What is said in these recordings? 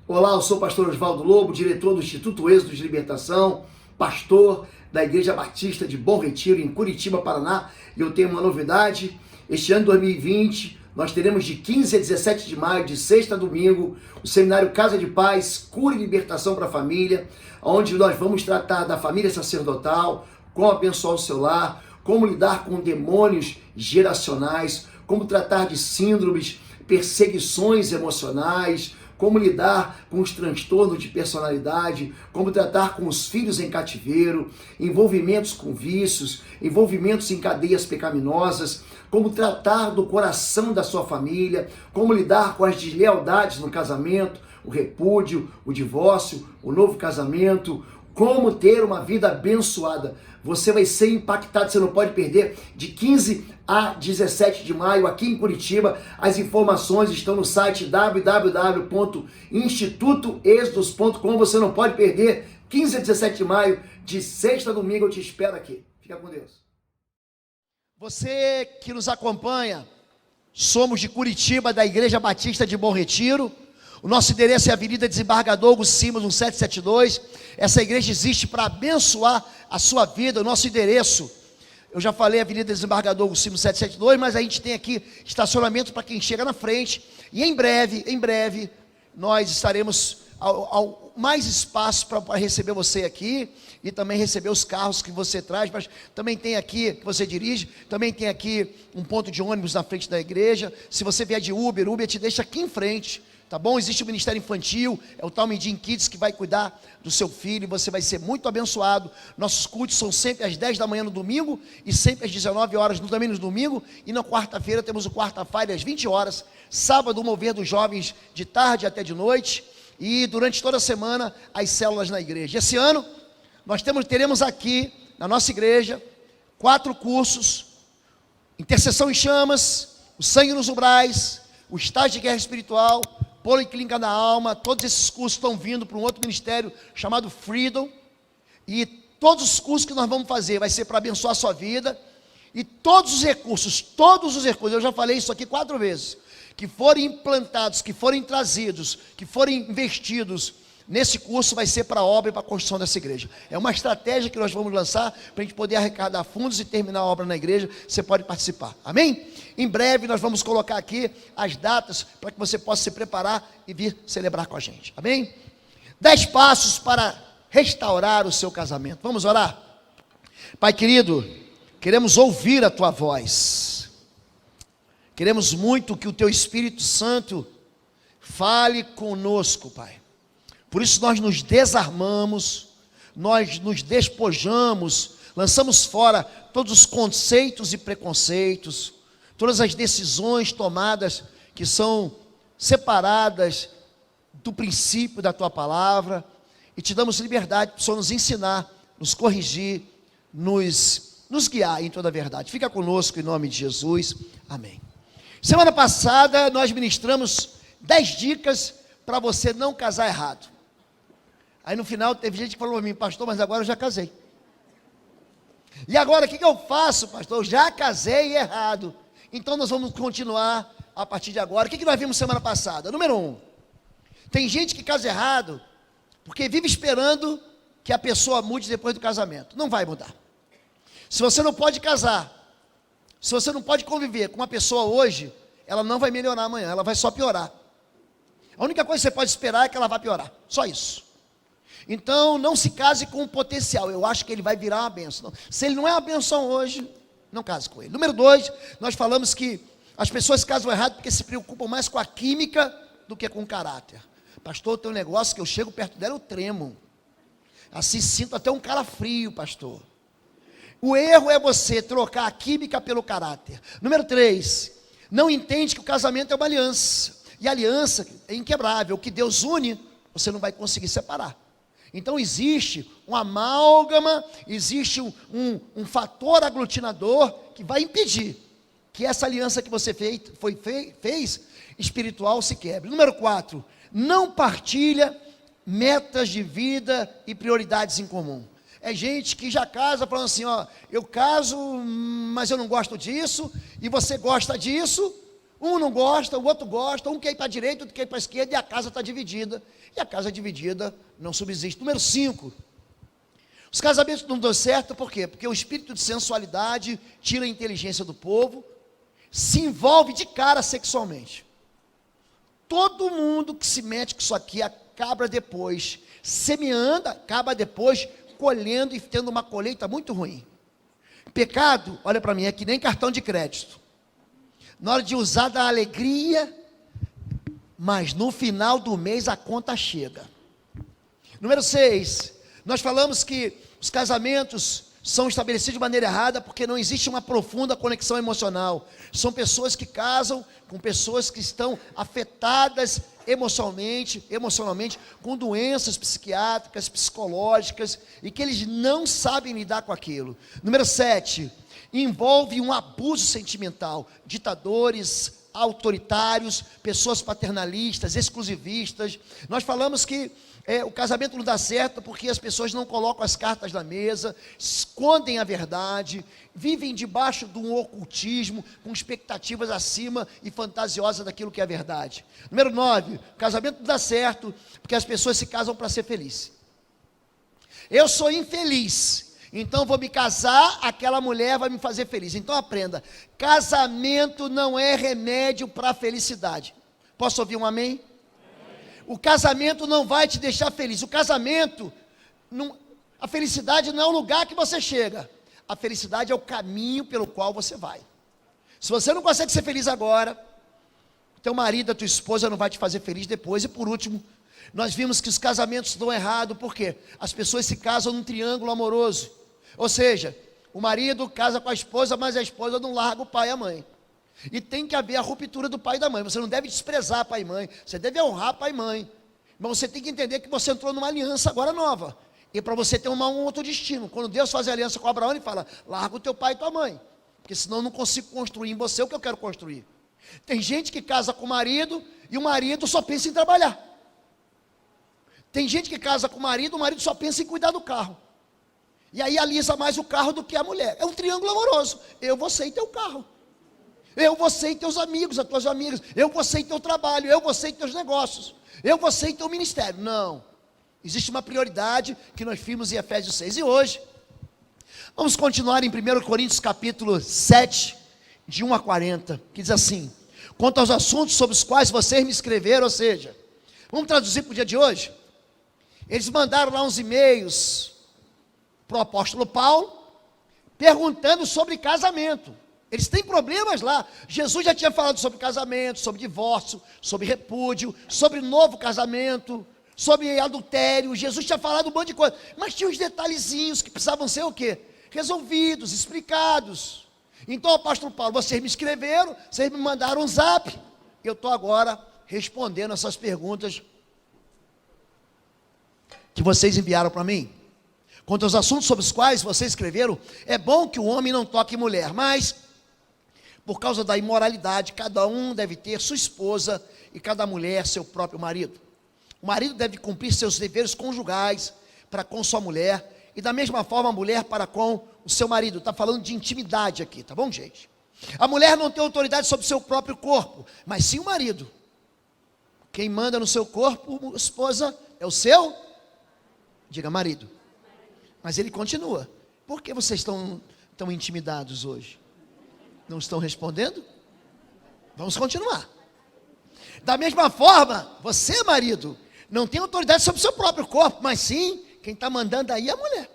Olá, eu sou o pastor Oswaldo Lobo, diretor do Instituto Êxodo de Libertação, pastor da Igreja Batista de Bom Retiro, em Curitiba, Paraná. E eu tenho uma novidade: este ano 2020, nós teremos de 15 a 17 de maio, de sexta a domingo, o seminário Casa de Paz, Cura e Libertação para a Família, onde nós vamos tratar da família sacerdotal, como abençoar o seu lar, como lidar com demônios geracionais, como tratar de síndromes, perseguições emocionais, como lidar com os transtornos de personalidade, como tratar com os filhos em cativeiro, envolvimentos com vícios, envolvimentos em cadeias pecaminosas, como tratar do coração da sua família, como lidar com as deslealdades no casamento, o repúdio, o divórcio, o novo casamento, como ter uma vida abençoada. Você vai ser impactado, você não pode perder, de 15 a 17 de maio, aqui em Curitiba. As informações estão no site www.institutoexodos.com. Você não pode perder, 15 a 17 de maio, de sexta a domingo, eu te espero aqui. Fica com Deus. Você que nos acompanha, somos de Curitiba, da Igreja Batista de Bom Retiro. O nosso endereço é a Avenida Desembargador Hugo Simas, 1772. Essa igreja existe para abençoar a sua vida. O nosso endereço, eu já falei, Avenida Desembargador Hugo Simas, 772, mas a gente tem aqui estacionamento para quem chega na frente. E em breve, nós estaremos ao mais espaço para receber você aqui e também receber os carros que você traz, mas também tem aqui, que você dirige, também tem aqui um ponto de ônibus na frente da igreja. Se você vier de Uber te deixa aqui em frente. Tá bom? Existe o Ministério Infantil, é o Talmidim Kids que vai cuidar do seu filho, e você vai ser muito abençoado. Nossos cultos são sempre às 10 da manhã no domingo, e sempre às 19 horas também no domingo, e na quarta-feira temos o quarta-feira às 20 horas, sábado o mover dos jovens de tarde até de noite, e durante toda a semana as células na igreja. Esse ano, nós teremos aqui, na nossa igreja, 4 cursos: Intercessão em Chamas, o Sangue nos Umbrais, o Estágio de Guerra Espiritual, Policlínica da Alma. Todos esses cursos estão vindo para um outro ministério chamado Freedom, e todos os cursos que nós vamos fazer vai ser para abençoar a sua vida, e todos os recursos, eu já falei isso aqui 4 vezes, que forem implantados, que forem trazidos, que forem investidos nesse curso, vai ser para a obra e para a construção dessa igreja. É uma estratégia que nós vamos lançar para a gente poder arrecadar fundos e terminar a obra na igreja. Você pode participar, amém? Em breve nós vamos colocar aqui as datas para que você possa se preparar e vir celebrar com a gente, amém? 10 passos para restaurar o seu casamento. Vamos orar? Pai querido, queremos ouvir a tua voz, queremos muito que o teu Espírito Santo fale conosco, Pai. Por isso nós nos desarmamos, nós nos despojamos, lançamos fora todos os conceitos e preconceitos, todas as decisões tomadas que são separadas do princípio da tua palavra, e te damos liberdade para o Senhor nos ensinar, nos corrigir, nos guiar em toda a verdade. Fica conosco em nome de Jesus, amém. Semana passada nós ministramos 10 dicas para você não casar errado. Aí no final teve gente que falou para mim: pastor, mas agora eu já casei. E agora o que eu faço, pastor? Eu já casei errado. Então nós vamos continuar a partir de agora. O que nós vimos semana passada? Número 1, tem gente que casa errado porque vive esperando que a pessoa mude depois do casamento. Não vai mudar. Se você não pode casar, se você não pode conviver com uma pessoa hoje, ela não vai melhorar amanhã, ela vai só piorar. A única coisa que você pode esperar é que ela vá piorar, só isso. Então não se case com o potencial. Eu acho que ele vai virar uma bênção. Se ele não é uma bênção hoje, não case com ele. Número 2, nós falamos que as pessoas casam errado porque se preocupam mais com a química do que com o caráter. Pastor, tem um negócio que eu chego perto dela, eu tremo. Assim sinto até um cara frio, pastor. O erro é você trocar a química pelo caráter. Número 3, não entende que o casamento é uma aliança. E a aliança é inquebrável. O que Deus une, você não vai conseguir separar. Então existe um amálgama, existe um fator aglutinador que vai impedir que essa aliança que você fez espiritual se quebre. Número 4, não partilha metas de vida e prioridades em comum. É gente que já casa falando assim: ó, eu caso, mas eu não gosto disso, e você gosta disso, Um não gosta, o outro gosta, um quer ir para a direita, outro quer ir para a esquerda, e a casa está dividida. E a casa dividida não subsiste. Número 5. Os casamentos não dão certo, por quê? Porque o espírito de sensualidade tira a inteligência do povo, se envolve de cara sexualmente. Todo mundo que se mete com isso aqui acaba depois semeando, acaba depois colhendo e tendo uma colheita muito ruim. Pecado, olha para mim, é que nem cartão de crédito. Na hora de usar dá alegria, mas no final do mês a conta chega. Número 6, nós falamos que os casamentos são estabelecidos de maneira errada porque não existe uma profunda conexão emocional. São pessoas que casam com pessoas que estão afetadas emocionalmente, com doenças psiquiátricas, psicológicas, e que eles não sabem lidar com aquilo. Número 7, envolve um abuso sentimental, ditadores, autoritários, pessoas paternalistas, exclusivistas. Nós falamos que o casamento não dá certo porque as pessoas não colocam as cartas na mesa, escondem a verdade, vivem debaixo de um ocultismo, com expectativas acima e fantasiosas daquilo que é verdade. Número 9, o casamento não dá certo porque as pessoas se casam para ser felizes. Eu sou infeliz, então vou me casar, aquela mulher vai me fazer feliz. Então aprenda, casamento não é remédio para a felicidade. Posso ouvir um amém? O casamento não vai te deixar feliz. O casamento, a felicidade não é o lugar que você chega. A felicidade é o caminho pelo qual você vai. Se você não consegue ser feliz agora, teu marido, a tua esposa não vai te fazer feliz depois. E por último, nós vimos que os casamentos dão errado, por quê? As pessoas se casam num triângulo amoroso. Ou seja, o marido casa com a esposa, mas a esposa não larga o pai e a mãe. E tem que haver a ruptura do pai e da mãe. Você não deve desprezar pai e mãe, você deve honrar pai e mãe. Mas você tem que entender que você entrou numa aliança agora nova. E para você ter um outro destino. Quando Deus faz a aliança com Abraão, ele fala, larga o teu pai e tua mãe. Porque senão eu não consigo construir em você o que eu quero construir. Tem gente que casa com o marido e o marido só pensa em trabalhar. Tem gente que casa com o marido só pensa em cuidar do carro. E aí alisa mais o carro do que a mulher. É um triângulo amoroso. Eu, você e teu carro. Eu, você e teus amigos, as tuas amigas. Eu, você e teu trabalho. Eu, você e teus negócios. Eu, você e teu ministério. Não. Existe uma prioridade que nós vimos em Efésios 6. E hoje, vamos continuar em 1 Coríntios capítulo 7, de 1 a 40, que diz assim, quanto aos assuntos sobre os quais vocês me escreveram, ou seja, vamos traduzir para o dia de hoje? Eles mandaram lá uns e-mails para o apóstolo Paulo, perguntando sobre casamento. Eles têm problemas lá. Jesus já tinha falado sobre casamento, sobre divórcio, sobre repúdio, sobre novo casamento, sobre adultério. Jesus tinha falado um monte de coisa, mas tinha uns detalhezinhos que precisavam ser o quê? Resolvidos, explicados. Então, apóstolo Paulo, vocês me escreveram, vocês me mandaram um zap, eu estou agora respondendo essas perguntas que vocês enviaram para mim. Quanto aos assuntos sobre os quais vocês escreveram, é bom que o homem não toque mulher, mas por causa da imoralidade, cada um deve ter sua esposa e cada mulher seu próprio marido. O marido deve cumprir seus deveres conjugais para com sua mulher, e da mesma forma a mulher para com o seu marido. Está falando de intimidade aqui, tá bom, gente? A mulher não tem autoridade sobre o seu próprio corpo, mas sim o marido. Quem manda no seu corpo, esposa, é o seu, diga marido. Mas ele continua. Por que vocês estão tão intimidados hoje? Não estão respondendo? Vamos continuar. Da mesma forma, você, marido, não tem autoridade sobre o seu próprio corpo, mas sim, quem está mandando aí é a mulher.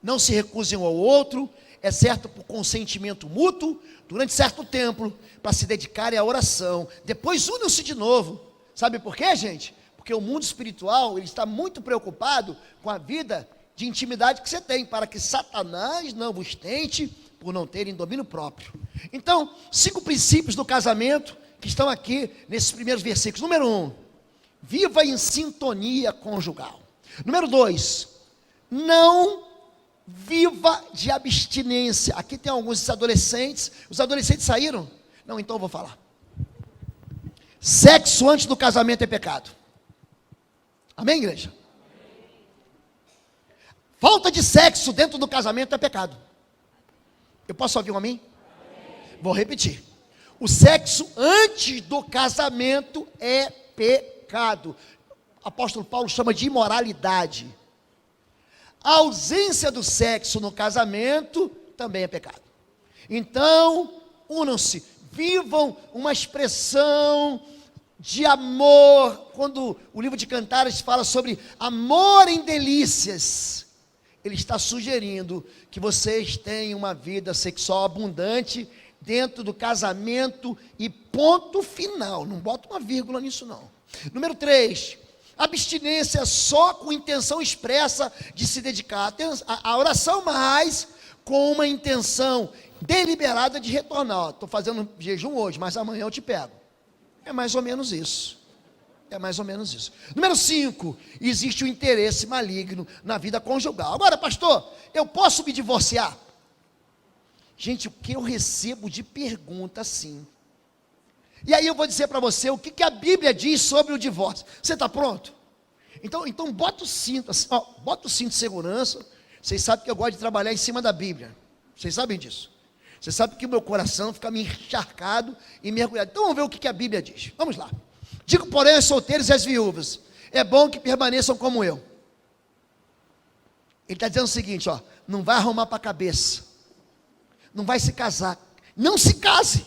Não se recusem um ao outro, exceto por consentimento mútuo, durante certo tempo, para se dedicarem à oração. Depois unam-se de novo. Sabe por quê, gente? Porque o mundo espiritual, ele está muito preocupado com a vida de intimidade que você tem, para que Satanás não vos tente por não terem domínio próprio. Então, 5 princípios do casamento que estão aqui nesses primeiros versículos. Número 1, viva em sintonia conjugal. Número 2, não viva de abstinência. Aqui tem alguns adolescentes. Os adolescentes saíram? Não, então eu vou falar. Sexo antes do casamento é pecado. Amém, igreja? Falta de sexo dentro do casamento é pecado. Eu posso ouvir um amém? Vou repetir. O sexo antes do casamento é pecado. O apóstolo Paulo chama de imoralidade. A ausência do sexo no casamento também é pecado. Então, unam-se, vivam uma expressão de amor. Quando o livro de Cantares fala sobre amor em delícias, ele está sugerindo que vocês tenham uma vida sexual abundante dentro do casamento e ponto final. Não bota uma vírgula nisso não. Número 3, abstinência só com intenção expressa de se dedicar à oração, mas com uma intenção deliberada de retornar. Estou fazendo jejum hoje, mas amanhã eu te pego. É mais ou menos isso. É mais ou menos isso. Número 5, existe o interesse maligno na vida conjugal. Agora, pastor, eu posso me divorciar? Gente, o que eu recebo de pergunta assim. E aí eu vou dizer para você o que a Bíblia diz sobre o divórcio. Você está pronto? Então bota o cinto, assim, ó, bota o cinto de segurança. Vocês sabem que eu gosto de trabalhar em cima da Bíblia. Vocês sabem disso. Vocês sabem que o meu coração fica me encharcado e mergulhado. Então vamos ver o que a Bíblia diz. Vamos lá. Digo, porém, aos solteiros e às viúvas, é bom que permaneçam como eu. Ele está dizendo o seguinte, ó, não vai arrumar para a cabeça, não vai se casar, não se case.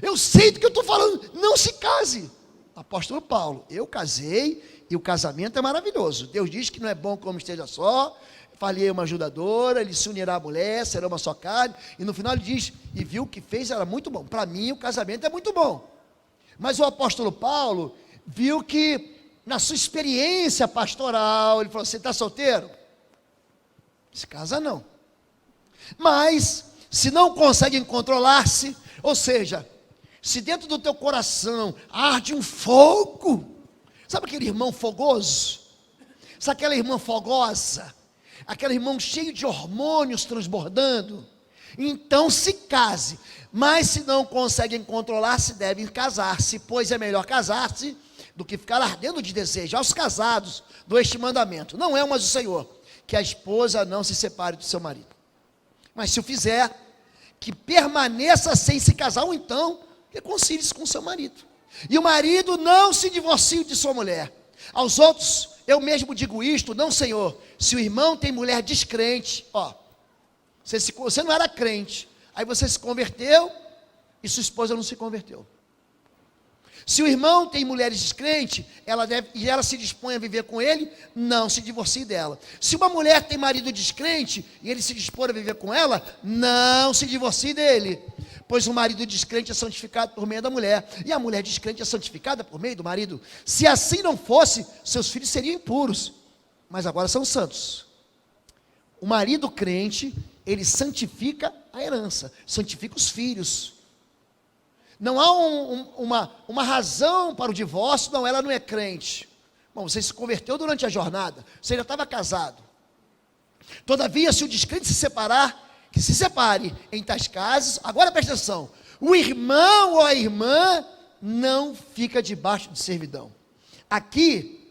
Eu sei do que eu estou falando, não se case. Apóstolo Paulo, eu casei e o casamento é maravilhoso. Deus diz que não é bom que o homem esteja só, falhei uma ajudadora, ele se unirá à mulher, será uma só carne, e no final ele diz, e viu o que fez, era muito bom. Para mim o casamento é muito bom. Mas o apóstolo Paulo viu que na sua experiência pastoral, ele falou, você está solteiro? Se casa não. Mas, se não conseguem controlar-se, ou seja, se dentro do teu coração arde um fogo, sabe aquele irmão fogoso? Sabe aquela irmã fogosa? Aquele irmão cheio de hormônios transbordando? Então se case, mas se não conseguem controlar-se, devem casar-se, pois é melhor casar-se do que ficar ardendo de desejo. Aos casados, dou este mandamento, não é mais o Senhor, que a esposa não se separe do seu marido, mas se o fizer, que permaneça sem se casar, ou então, reconcilie-se com seu marido, e o marido não se divorcie de sua mulher. Aos outros, eu mesmo digo isto, não Senhor, se o irmão tem mulher descrente, ó, você não era crente, aí você se converteu e sua esposa não se converteu. Se o irmão tem mulheres descrentes, e ela se dispõe a viver com ele, não se divorcie dela. Se uma mulher tem marido descrente e ele se dispor a viver com ela, não se divorcie dele. Pois o marido descrente é santificado por meio da mulher, e a mulher descrente é santificada por meio do marido. Se assim não fosse, seus filhos seriam impuros, mas agora são santos. O marido crente, ele santifica a herança, santifica os filhos. Não há uma razão para o divórcio, não, ela não é crente. Bom, você se converteu durante a jornada, você já estava casado. Todavia, se o descrente se separar, que se separe em tais casos. Agora presta atenção, o irmão ou a irmã não fica debaixo de servidão. Aqui,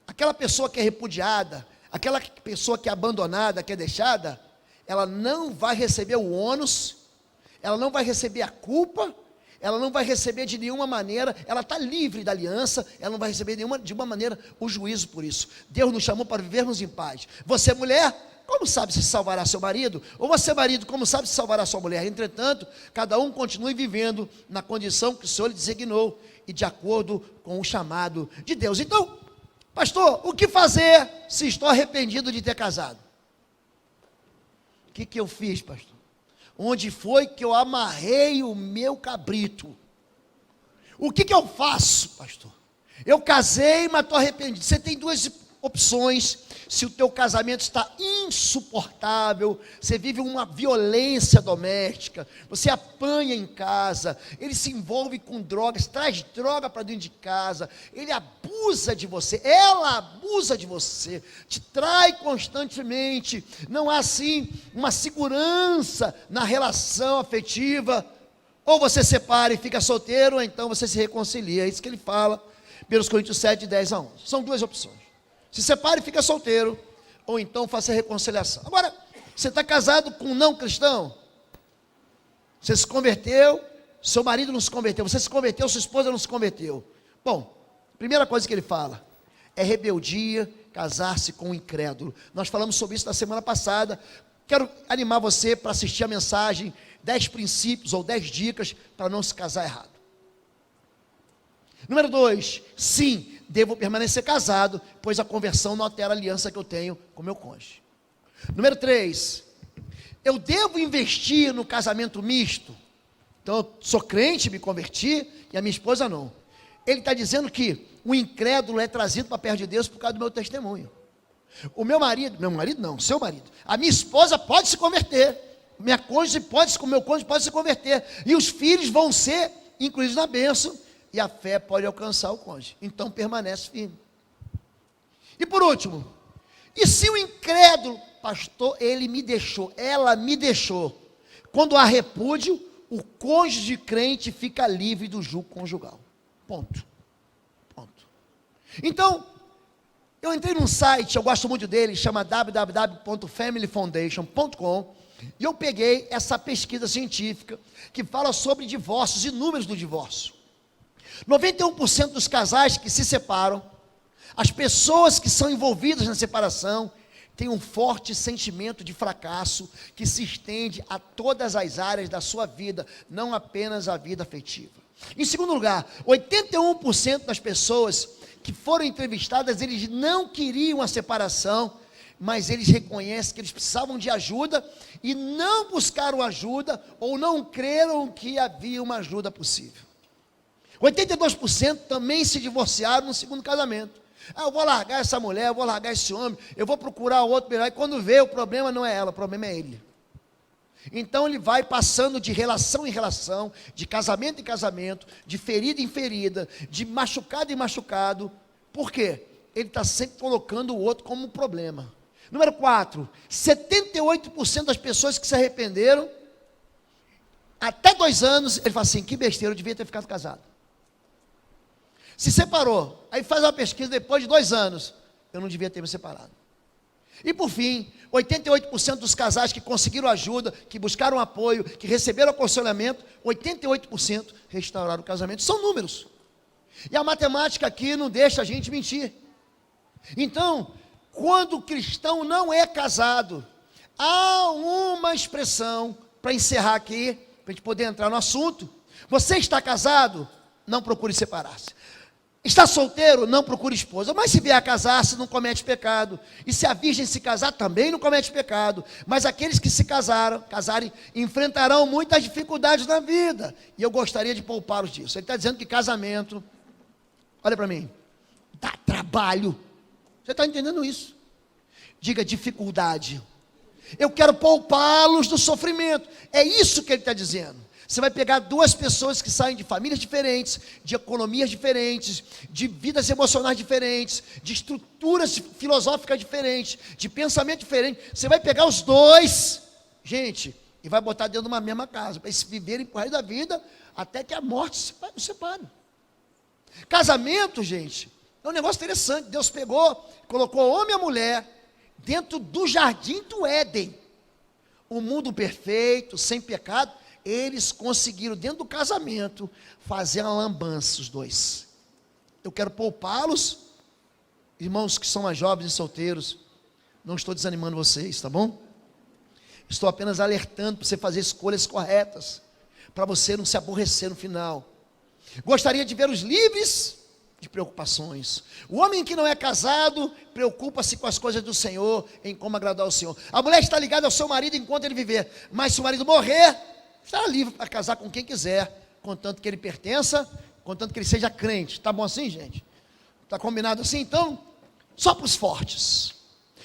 aquela pessoa que é repudiada, aquela pessoa que é abandonada, que é deixada, ela não vai receber o ônus, ela não vai receber a culpa, ela não vai receber de nenhuma maneira, ela está livre da aliança, ela não vai receber de nenhuma maneira o juízo por isso. Deus nos chamou para vivermos em paz. Você, mulher, como sabe se salvará seu marido? Ou você, marido, como sabe se salvará sua mulher? Entretanto, cada um continue vivendo na condição que o Senhor lhe designou e de acordo com o chamado de Deus. Então, pastor, o que fazer se estou arrependido de ter casado? O que eu fiz, pastor? Onde foi que eu amarrei o meu cabrito? O que eu faço, pastor? Eu casei, mas estou arrependido. Você tem duas opções. Se o teu casamento está insuportável, você vive uma violência doméstica, você apanha em casa, ele se envolve com drogas, traz droga para dentro de casa, ele abusa de você, ela abusa de você, te trai constantemente, não há assim uma segurança na relação afetiva. Ou você separa e fica solteiro, ou então você se reconcilia. É isso que ele fala, 1 Coríntios 7, 10 a 11. São duas opções. Se separe e fica solteiro, ou então faça a reconciliação. Agora, você está casado com um não cristão? Você se converteu, seu marido não se converteu, você se converteu, sua esposa não se converteu. Bom, primeira coisa que ele fala, é rebeldia, casar-se com um incrédulo. Nós falamos sobre isso na semana passada. Quero animar você para assistir a mensagem, 10 princípios ou 10 dicas para não se casar errado. Número 2, sim, devo permanecer casado, pois a conversão não altera a aliança que eu tenho com meu cônjuge. Número 3, eu devo investir no casamento misto. Então eu sou crente, me converti, e a minha esposa não. Ele está dizendo que o incrédulo é trazido para perto de Deus por causa do meu testemunho. O meu marido não, seu marido. A minha esposa pode se converter. O meu cônjuge pode se converter. E os filhos vão ser incluídos na bênção. E a fé pode alcançar o cônjuge. Então permanece firme. E por último, e se o incrédulo, pastor, ele me deixou, ela me deixou. Quando há repúdio, o cônjuge crente fica livre do jugo conjugal. Ponto. Então, eu entrei num site, eu gosto muito dele, chama www.familyfoundation.com, e eu peguei essa pesquisa científica que fala sobre divórcios e números do divórcio. 91% dos casais que se separam, as pessoas que são envolvidas na separação, têm um forte sentimento de fracasso que se estende a todas as áreas da sua vida, não apenas a vida afetiva. Em segundo lugar, 81% das pessoas que foram entrevistadas, eles não queriam a separação, mas eles reconhecem que eles precisavam de ajuda e não buscaram ajuda ou não creram que havia uma ajuda possível. 82% também se divorciaram no segundo casamento. Eu vou largar essa mulher, eu vou largar esse homem, eu vou procurar outro melhor, e quando vê, o problema não é ela, o problema é ele. Então ele vai passando de relação em relação, de casamento em casamento, de ferida em ferida, de machucado em machucado. Por quê? Ele está sempre colocando o outro como um problema. Número 4, 78% das pessoas que se arrependeram, até 2 anos, ele fala assim, que besteira, eu devia ter ficado casado. Se separou, aí faz uma pesquisa depois de 2 anos, eu não devia ter me separado. E por fim, 88% dos casais que conseguiram ajuda, que buscaram apoio, que receberam aconselhamento, 88% restauraram o casamento. São números. E a matemática aqui não deixa a gente mentir. Então, quando o cristão não é casado, há uma expressão, para encerrar aqui, para a gente poder entrar no assunto. Você está casado? Não procure separar-se. Está solteiro? Não procure esposa. Mas se vier a casar-se, não comete pecado. E se a virgem se casar, também não comete pecado. Mas aqueles que se casarem, enfrentarão muitas dificuldades na vida. E eu gostaria de poupá-los disso. Ele está dizendo que casamento, olha para mim, dá trabalho. Você está entendendo isso? Diga dificuldade. Eu quero poupá-los do sofrimento. É isso que ele está dizendo. Você vai pegar 2 pessoas que saem de famílias diferentes, de economias diferentes, de vidas emocionais diferentes, de estruturas filosóficas diferentes, de pensamento diferente. Você vai pegar os 2, gente, e vai botar dentro de uma mesma casa, para eles viverem por resto da vida, até que a morte os separe. Casamento, gente, é um negócio interessante. Deus pegou, colocou o homem e a mulher dentro do jardim do Éden. Um mundo perfeito, sem pecado. Eles conseguiram, dentro do casamento, fazer uma lambança, os 2. Eu quero poupá-los, irmãos que são mais jovens e solteiros, não estou desanimando vocês, tá bom? Estou apenas alertando para você fazer escolhas corretas, para você não se aborrecer no final. Gostaria de ver os livres de preocupações. O homem que não é casado, preocupa-se com as coisas do Senhor, em como agradar ao Senhor. A mulher está ligada ao seu marido enquanto ele viver, mas se o marido morrer, está livre para casar com quem quiser, contanto que ele pertença, contanto que ele seja crente. Tá bom assim, gente? Tá combinado assim? Então, só para os fortes,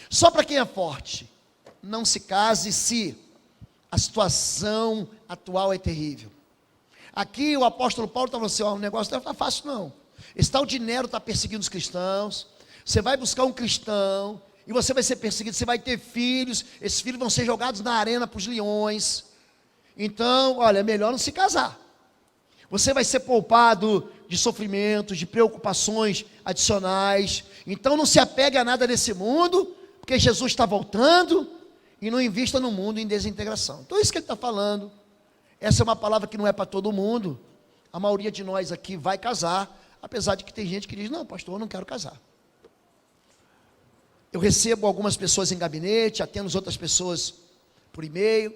só para quem é forte. Não se case se a situação atual é terrível. Aqui o apóstolo Paulo está falando assim, o negócio não está fácil não. Esse tal de Nero está perseguindo os cristãos. Você vai buscar um cristão e você vai ser perseguido, você vai ter filhos, esses filhos vão ser jogados na arena para os leões. Então, olha, é melhor não se casar. Você vai ser poupado de sofrimentos, de preocupações adicionais. Então não se apegue a nada nesse mundo, porque Jesus está voltando, e não invista no mundo em desintegração. Então isso que ele está falando essa é uma palavra que não é para todo mundo. A maioria de nós aqui vai casar, apesar de que tem gente que diz, não, pastor, eu não quero casar. Eu recebo algumas pessoas em gabinete, atendo outras pessoas por e-mail.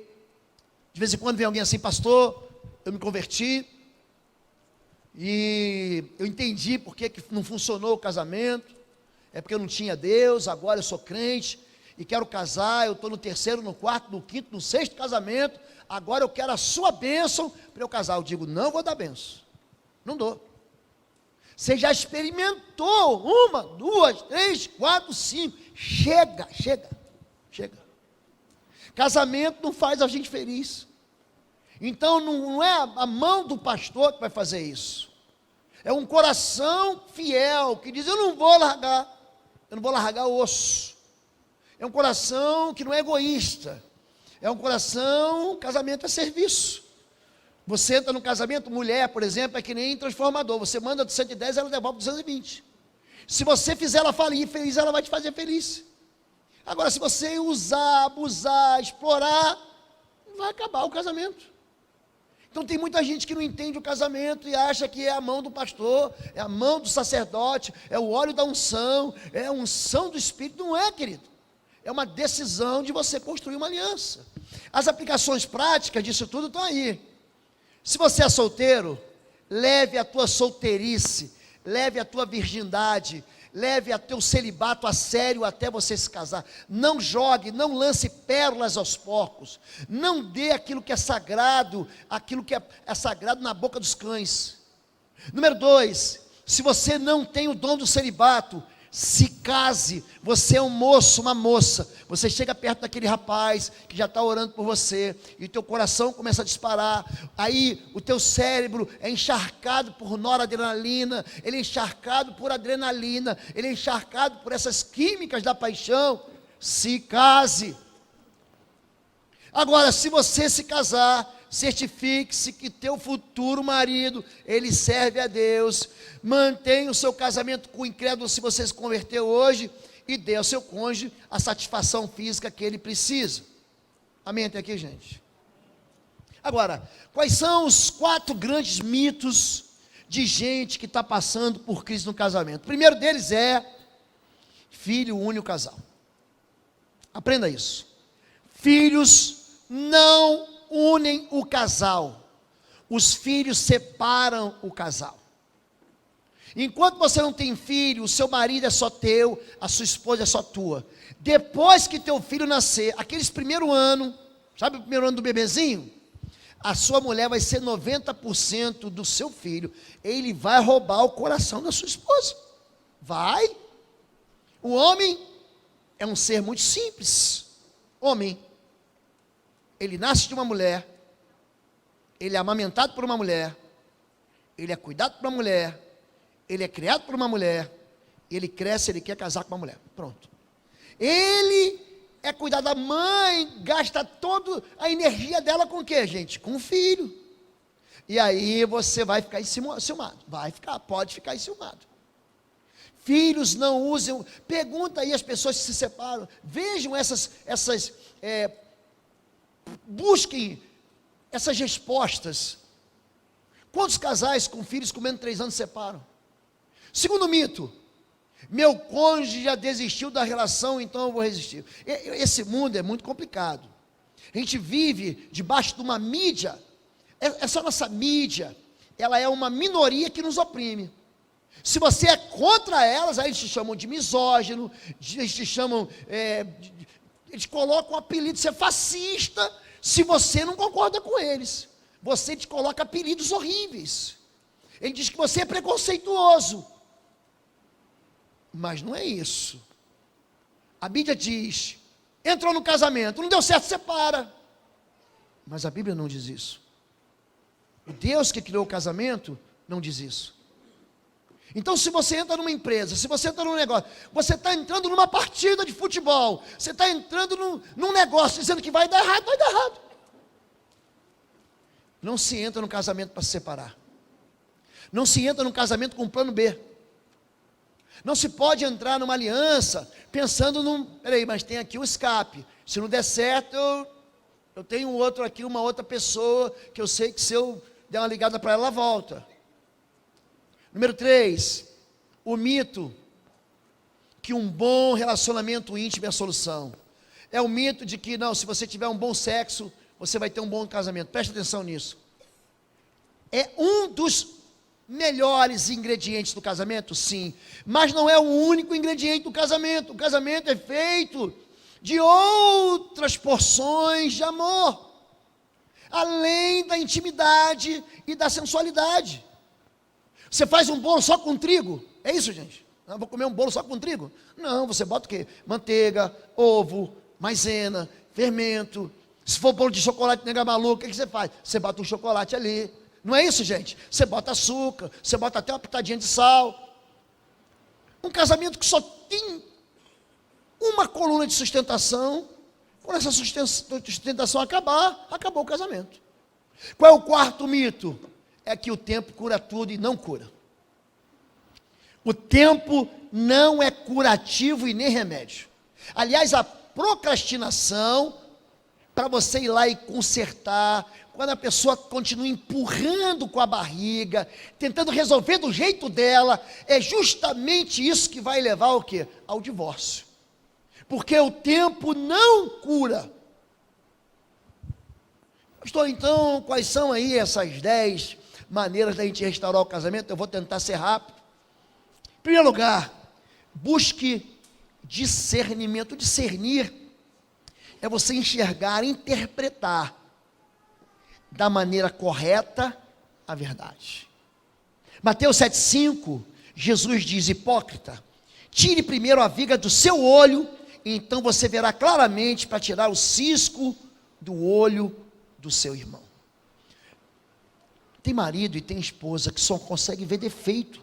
De vez em quando vem alguém assim, pastor, eu me converti e eu entendi por que não funcionou o casamento. É porque eu não tinha Deus, agora eu sou crente e quero casar, eu estou no terceiro, no quarto, no quinto, no sexto casamento, agora eu quero a sua bênção para eu casar. Eu digo, não vou dar bênção, não dou. Você já experimentou 1, 2, 3, 4, 5, chega. Casamento não faz a gente feliz. Então não é a mão do pastor que vai fazer isso, é um coração fiel, que diz, eu não vou largar o osso. É um coração que não é egoísta, é um coração, casamento é serviço. Você entra no casamento, mulher, por exemplo, é que nem transformador, você manda de 110, ela devolve 220. Se você fizer ela feliz, ela vai te fazer feliz. Agora, se você usar, abusar, explorar, vai acabar o casamento. Então tem muita gente que não entende o casamento e acha que é a mão do pastor, é a mão do sacerdote, é o óleo da unção, é a unção do Espírito. Não é, querido. É uma decisão de você construir uma aliança. As aplicações práticas disso tudo estão aí. Se você é solteiro, leve a tua solteirice, leve a tua virgindade, leve a teu celibato a sério até você se casar. Não jogue, não lance pérolas aos porcos. Não dê aquilo que é sagrado na boca dos cães. Número 2, se você não tem o dom do celibato, se case. Você é um moço, uma moça, você chega perto daquele rapaz que já está orando por você, e o teu coração começa a disparar, aí o teu cérebro é encharcado por noradrenalina, ele é encharcado por adrenalina, ele é encharcado por essas químicas da paixão. Se case. Agora, se você se casar, certifique-se que teu futuro marido, ele serve a Deus. Mantenha o seu casamento com o incrédulo se você se converteu hoje, e dê ao seu cônjuge a satisfação física que ele precisa. Amém até aqui, gente? Agora, quais são os 4 grandes mitos de gente que está passando por crise no casamento? O primeiro deles é: filho une o casal. Aprenda isso. Filhos não unem o casal, os filhos separam o casal. Enquanto você não tem filho, o seu marido é só teu, a sua esposa é só tua. Depois que teu filho nascer, aqueles primeiro ano, sabe o primeiro ano do bebezinho? A sua mulher vai ser 90% do seu filho. Ele vai roubar o coração da sua esposa. Vai. O homem é um ser muito simples. Homem, ele nasce de uma mulher, ele é amamentado por uma mulher, ele é cuidado por uma mulher, ele é criado por uma mulher, ele cresce, ele quer casar com uma mulher. Pronto. Ele é cuidado da mãe, gasta toda a energia dela com o quê, gente? Com o filho. E aí você vai ficar enciumado. Pode ficar enciumado. Filhos não usam. Pergunta aí as pessoas que se separam. Vejam busquem essas respostas. Quantos casais com filhos com menos de 3 anos se separam? Segundo mito: meu cônjuge já desistiu da relação, então eu vou resistir. Esse mundo é muito complicado. A gente vive debaixo de uma mídia. Essa nossa mídia, ela é uma minoria que nos oprime. Se você é contra elas, aí eles te chamam de misógino, eles te chamam, eles colocam o apelido de ser fascista, se você não concorda com eles. Você te coloca apelidos horríveis. Ele diz que você é preconceituoso. Mas não é isso. A Bíblia diz: entrou no casamento, não deu certo, separa. Mas a Bíblia não diz isso. O Deus que criou o casamento não diz isso. Então, se você entra numa empresa, se você entra num negócio, você está entrando numa partida de futebol, você está entrando num negócio dizendo que vai dar errado, vai dar errado. Não se entra no casamento para se separar. Não se entra no casamento com plano B. Não se pode entrar numa aliança pensando peraí, mas tem aqui o escape. Se não der certo, Eu tenho outro aqui, uma outra pessoa, que eu sei que se eu der uma ligada para ela, ela volta. Número 3, o mito que um bom relacionamento íntimo é a solução. É o mito de que, não, se você tiver um bom sexo, você vai ter um bom casamento. Preste atenção nisso. É um dos melhores ingredientes do casamento? Sim. Mas não é o único ingrediente do casamento. O casamento é feito de outras porções de amor, além da intimidade e da sensualidade. Você faz um bolo só com trigo? É isso, gente? Não, vou comer um bolo só com trigo? Não, você bota o quê? Manteiga, ovo, maisena, fermento. Se for bolo de chocolate nega maluco, o que você faz? Você bota um chocolate ali. Não é isso, gente? Você bota açúcar, você bota até uma pitadinha de sal. Um casamento que só tem uma coluna de sustentação, quando essa sustentação acabar, acabou o casamento. Qual é o quarto mito? É que o tempo cura tudo e não cura. O tempo não é curativo e nem remédio. Aliás, a procrastinação, para você ir lá e consertar, quando a pessoa continua empurrando com a barriga, tentando resolver do jeito dela, é justamente isso que vai levar ao quê? Ao divórcio. Porque o tempo não cura. Pastor, então, quais são aí essas 10 maneiras da gente restaurar o casamento? Eu vou tentar ser rápido. Em primeiro lugar, busque discernimento. Discernir é você enxergar, interpretar da maneira correta a verdade. Mateus 7,5, Jesus diz: hipócrita, tire primeiro a viga do seu olho, então você verá claramente para tirar o cisco do olho do seu irmão. Tem marido e tem esposa que só consegue ver defeito.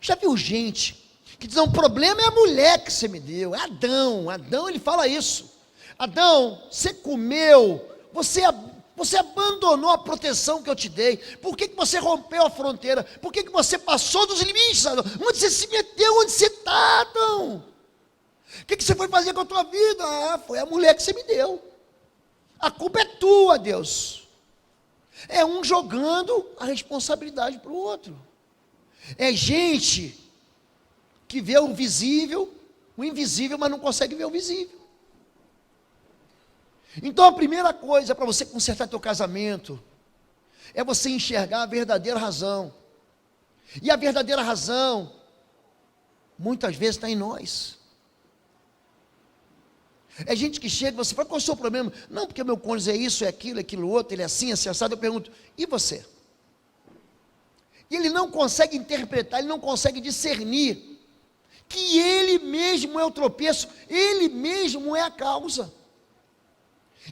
Já viu gente que diz: não, o problema é a mulher que você me deu, é Adão. Adão, ele fala isso. Adão, você comeu, você abandonou a proteção que eu te dei. Por que você rompeu a fronteira? Por que você passou dos limites, Adão? Onde você se meteu? Onde você está, Adão? O que você foi fazer com a tua vida? Ah, foi a mulher que você me deu. A culpa é tua, Deus. É um jogando a responsabilidade para o outro. É gente que vê o visível, o invisível, mas não consegue ver o visível. Então a primeira coisa para você consertar teu casamento é você enxergar a verdadeira razão. E a verdadeira razão muitas vezes está em nós. É gente que chega e você fala: qual é o seu problema? Não, porque meu cônjuge é isso, é aquilo outro, ele é assim, é assado. Eu pergunto: e você? E ele não consegue interpretar, ele não consegue discernir que ele mesmo é o tropeço, ele mesmo é a causa.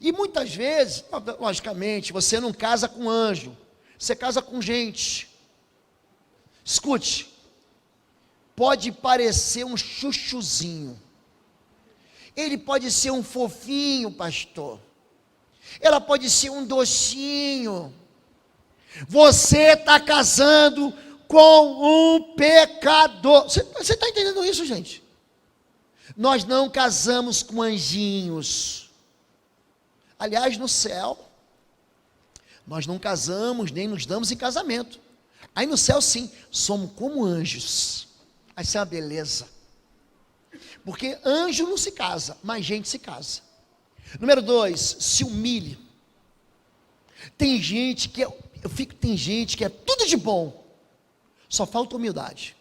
E muitas vezes, logicamente, você não casa com anjo, você casa com gente. Escute, pode parecer um chuchuzinho, ele pode ser um fofinho, pastor, ela pode ser um docinho. Você está casando com um pecador. Você está entendendo isso, gente? Nós não casamos com anjinhos. Aliás, no céu, nós não casamos, nem nos damos em casamento. Aí no céu, sim, somos como anjos. Vai ser uma beleza. Porque anjo não se casa, mas gente se casa. Número 2, se humilhe. Tem gente que tem gente que é tudo de bom, só falta humildade.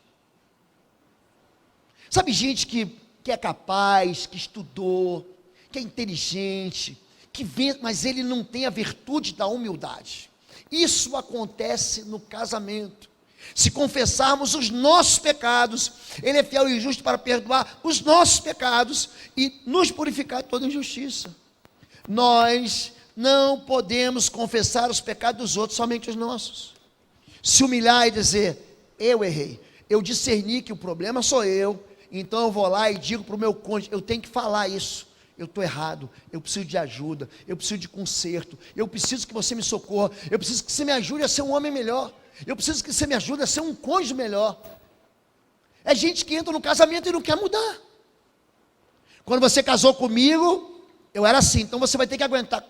Sabe, gente que é capaz, que estudou, que é inteligente, que vê, mas ele não tem a virtude da humildade. Isso acontece no casamento. Se confessarmos os nossos pecados, Ele é fiel e justo para perdoar os nossos pecados e nos purificar de toda injustiça. Nós não podemos confessar os pecados dos outros, somente os nossos. Se humilhar e dizer: eu errei, eu discerni que o problema sou eu, então eu vou lá e digo para o meu cônjuge: eu tenho que falar isso, eu estou errado, eu preciso de ajuda, eu preciso de conserto, eu preciso que você me socorra, eu preciso que você me ajude a ser um homem melhor, eu preciso que você me ajude a ser um cônjuge melhor. É gente que entra no casamento e não quer mudar. Quando você casou comigo, Eu era assim, então você vai ter que aguentar.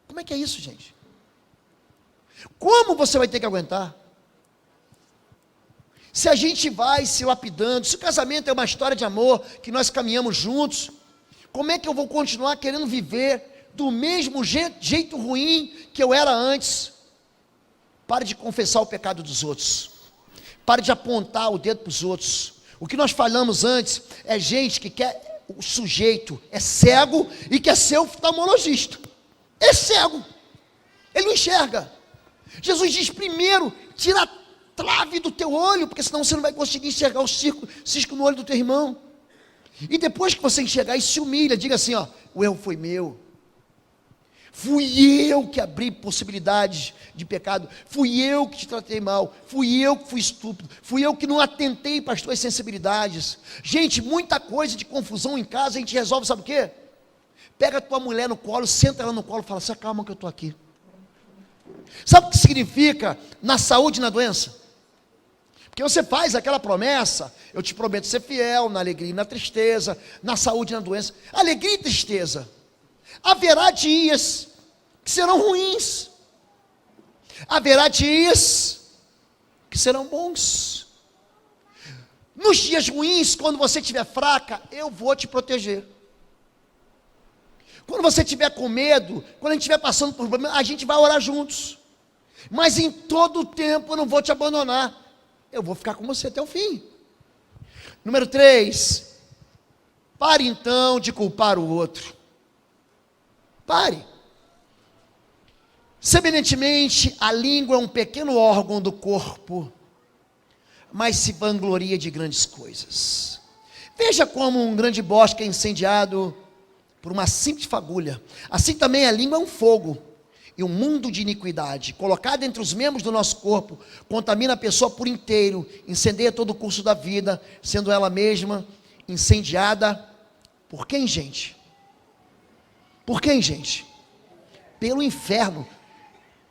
Como é que é isso, gente? Como você vai ter que aguentar? Se a gente vai se lapidando, se o casamento é uma história de amor, que nós caminhamos juntos, como é que eu vou continuar querendo viver do mesmo jeito ruim que eu era antes? Pare de confessar o pecado dos outros. Pare de apontar o dedo para os outros. O que nós falamos antes é gente que quer, o sujeito é cego e quer ser oftalmologista. É cego. Ele não enxerga. Jesus diz primeiro, tira a trave do teu olho, porque senão você não vai conseguir enxergar o cisco no olho do teu irmão. E depois que você enxergar e se humilha, diga assim, ó, o erro foi meu. Fui eu que abri possibilidades de pecado, fui eu que te tratei mal, fui eu que fui estúpido, fui eu que não atentei para as tuas sensibilidades. Gente, muita coisa de confusão em casa a gente resolve, sabe o quê? Pega a tua mulher no colo, senta ela no colo e fala, se acalma que eu estou aqui. Sabe o que significa na saúde e na doença? Porque você faz aquela promessa, eu te prometo ser fiel na alegria e na tristeza, na saúde e na doença. Alegria e tristeza. Haverá dias que serão ruins. Haverá dias que serão bons. Nos dias ruins, quando você estiver fraca, eu vou te proteger. Quando você estiver com medo, quando a gente estiver passando por problemas, a gente vai orar juntos. Mas em todo o tempo eu não vou te abandonar. Eu vou ficar com você até o fim. Número 3. Pare então de culpar o outro. Pare. Semelhantemente, a língua é um pequeno órgão do corpo, mas se vangloria de grandes coisas. Veja como um grande bosque é incendiado por uma simples fagulha. Assim também a língua é um fogo e um mundo de iniquidade, colocado entre os membros do nosso corpo, contamina a pessoa por inteiro, incendeia todo o curso da vida, sendo ela mesma incendiada. Por quem, gente? Por quem, gente? Pelo inferno.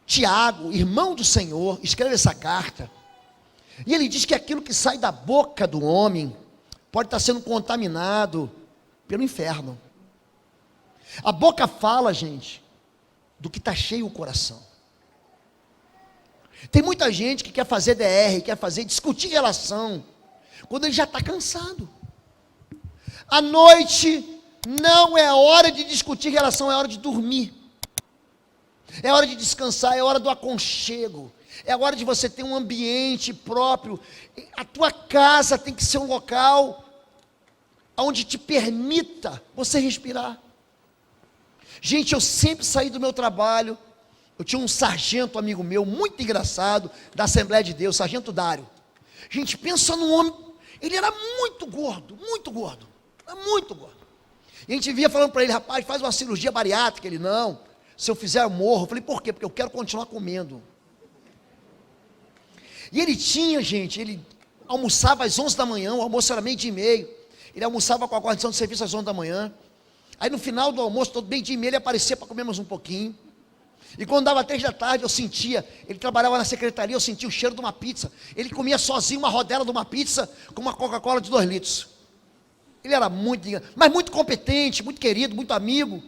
Tiago, irmão do Senhor, escreve essa carta, e ele diz que aquilo que sai da boca do homem, pode estar sendo contaminado pelo inferno. A boca fala, gente, do que está cheio o coração. Tem muita gente que quer fazer DR, quer discutir relação, quando ele já está cansado. À noite não é hora de discutir relação, é hora de dormir. É hora de descansar, é hora do aconchego. É hora de você ter um ambiente próprio. A tua casa tem que ser um local onde te permita você respirar. Gente, eu sempre saí do meu trabalho. Eu tinha um sargento amigo meu, muito engraçado, da Assembleia de Deus, sargento Dário. Gente, pensa num homem, ele era muito gordo, muito gordo. Muito gordo. E a gente via falando para ele, rapaz, faz uma cirurgia bariátrica. Ele, não, se eu fizer eu morro. Eu falei, por quê? Porque eu quero continuar comendo. E ele tinha, gente, ele almoçava às 11 da manhã, o almoço era 12:30. Ele almoçava com a guarnição de serviço às 11 da manhã. Aí no final do almoço, todo 12:30, ele aparecia para comer mais um pouquinho. E quando dava 3 da tarde, eu sentia, ele trabalhava na secretaria, eu sentia o cheiro de uma pizza. Ele comia sozinho uma rodela de uma pizza com uma Coca-Cola de 2 litros. Ele era muito, mas muito competente, muito querido, muito amigo,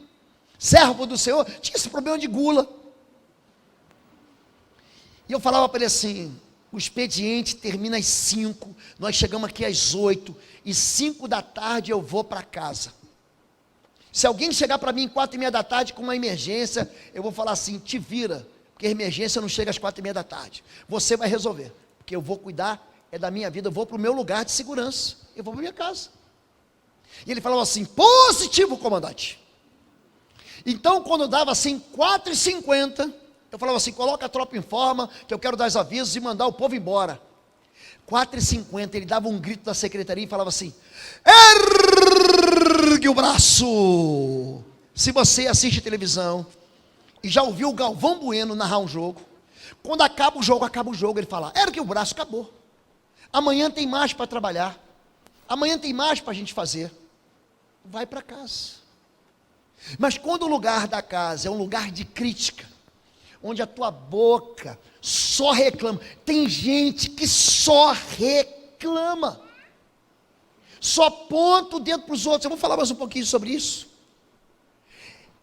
servo do Senhor, tinha esse problema de gula. E eu falava para ele assim, o expediente termina às 5, nós chegamos aqui às 8, e 5 da tarde eu vou para casa. Se alguém chegar para mim 4:30 da tarde com uma emergência, eu vou falar assim, te vira, porque a emergência não chega às 4:30 da tarde. Você vai resolver, porque eu vou cuidar da minha vida, eu vou para o meu lugar de segurança, eu vou para minha casa. E ele falava assim, positivo, comandante. Então, quando dava assim 4:50, eu falava assim, coloca a tropa em forma, que eu quero dar os avisos e mandar o povo embora. 4:50, ele dava um grito da secretaria e falava assim, ergue o braço. Se você assiste televisão e já ouviu o Galvão Bueno narrar um jogo, quando acaba o jogo, ele fala, ergue o braço, acabou. Amanhã tem mais para trabalhar, amanhã tem mais para a gente fazer. Vai para casa. Mas quando o lugar da casa é um lugar de crítica, onde a tua boca só reclama, tem gente que só reclama, só aponta o dedo para os outros. Eu vou falar mais um pouquinho sobre isso.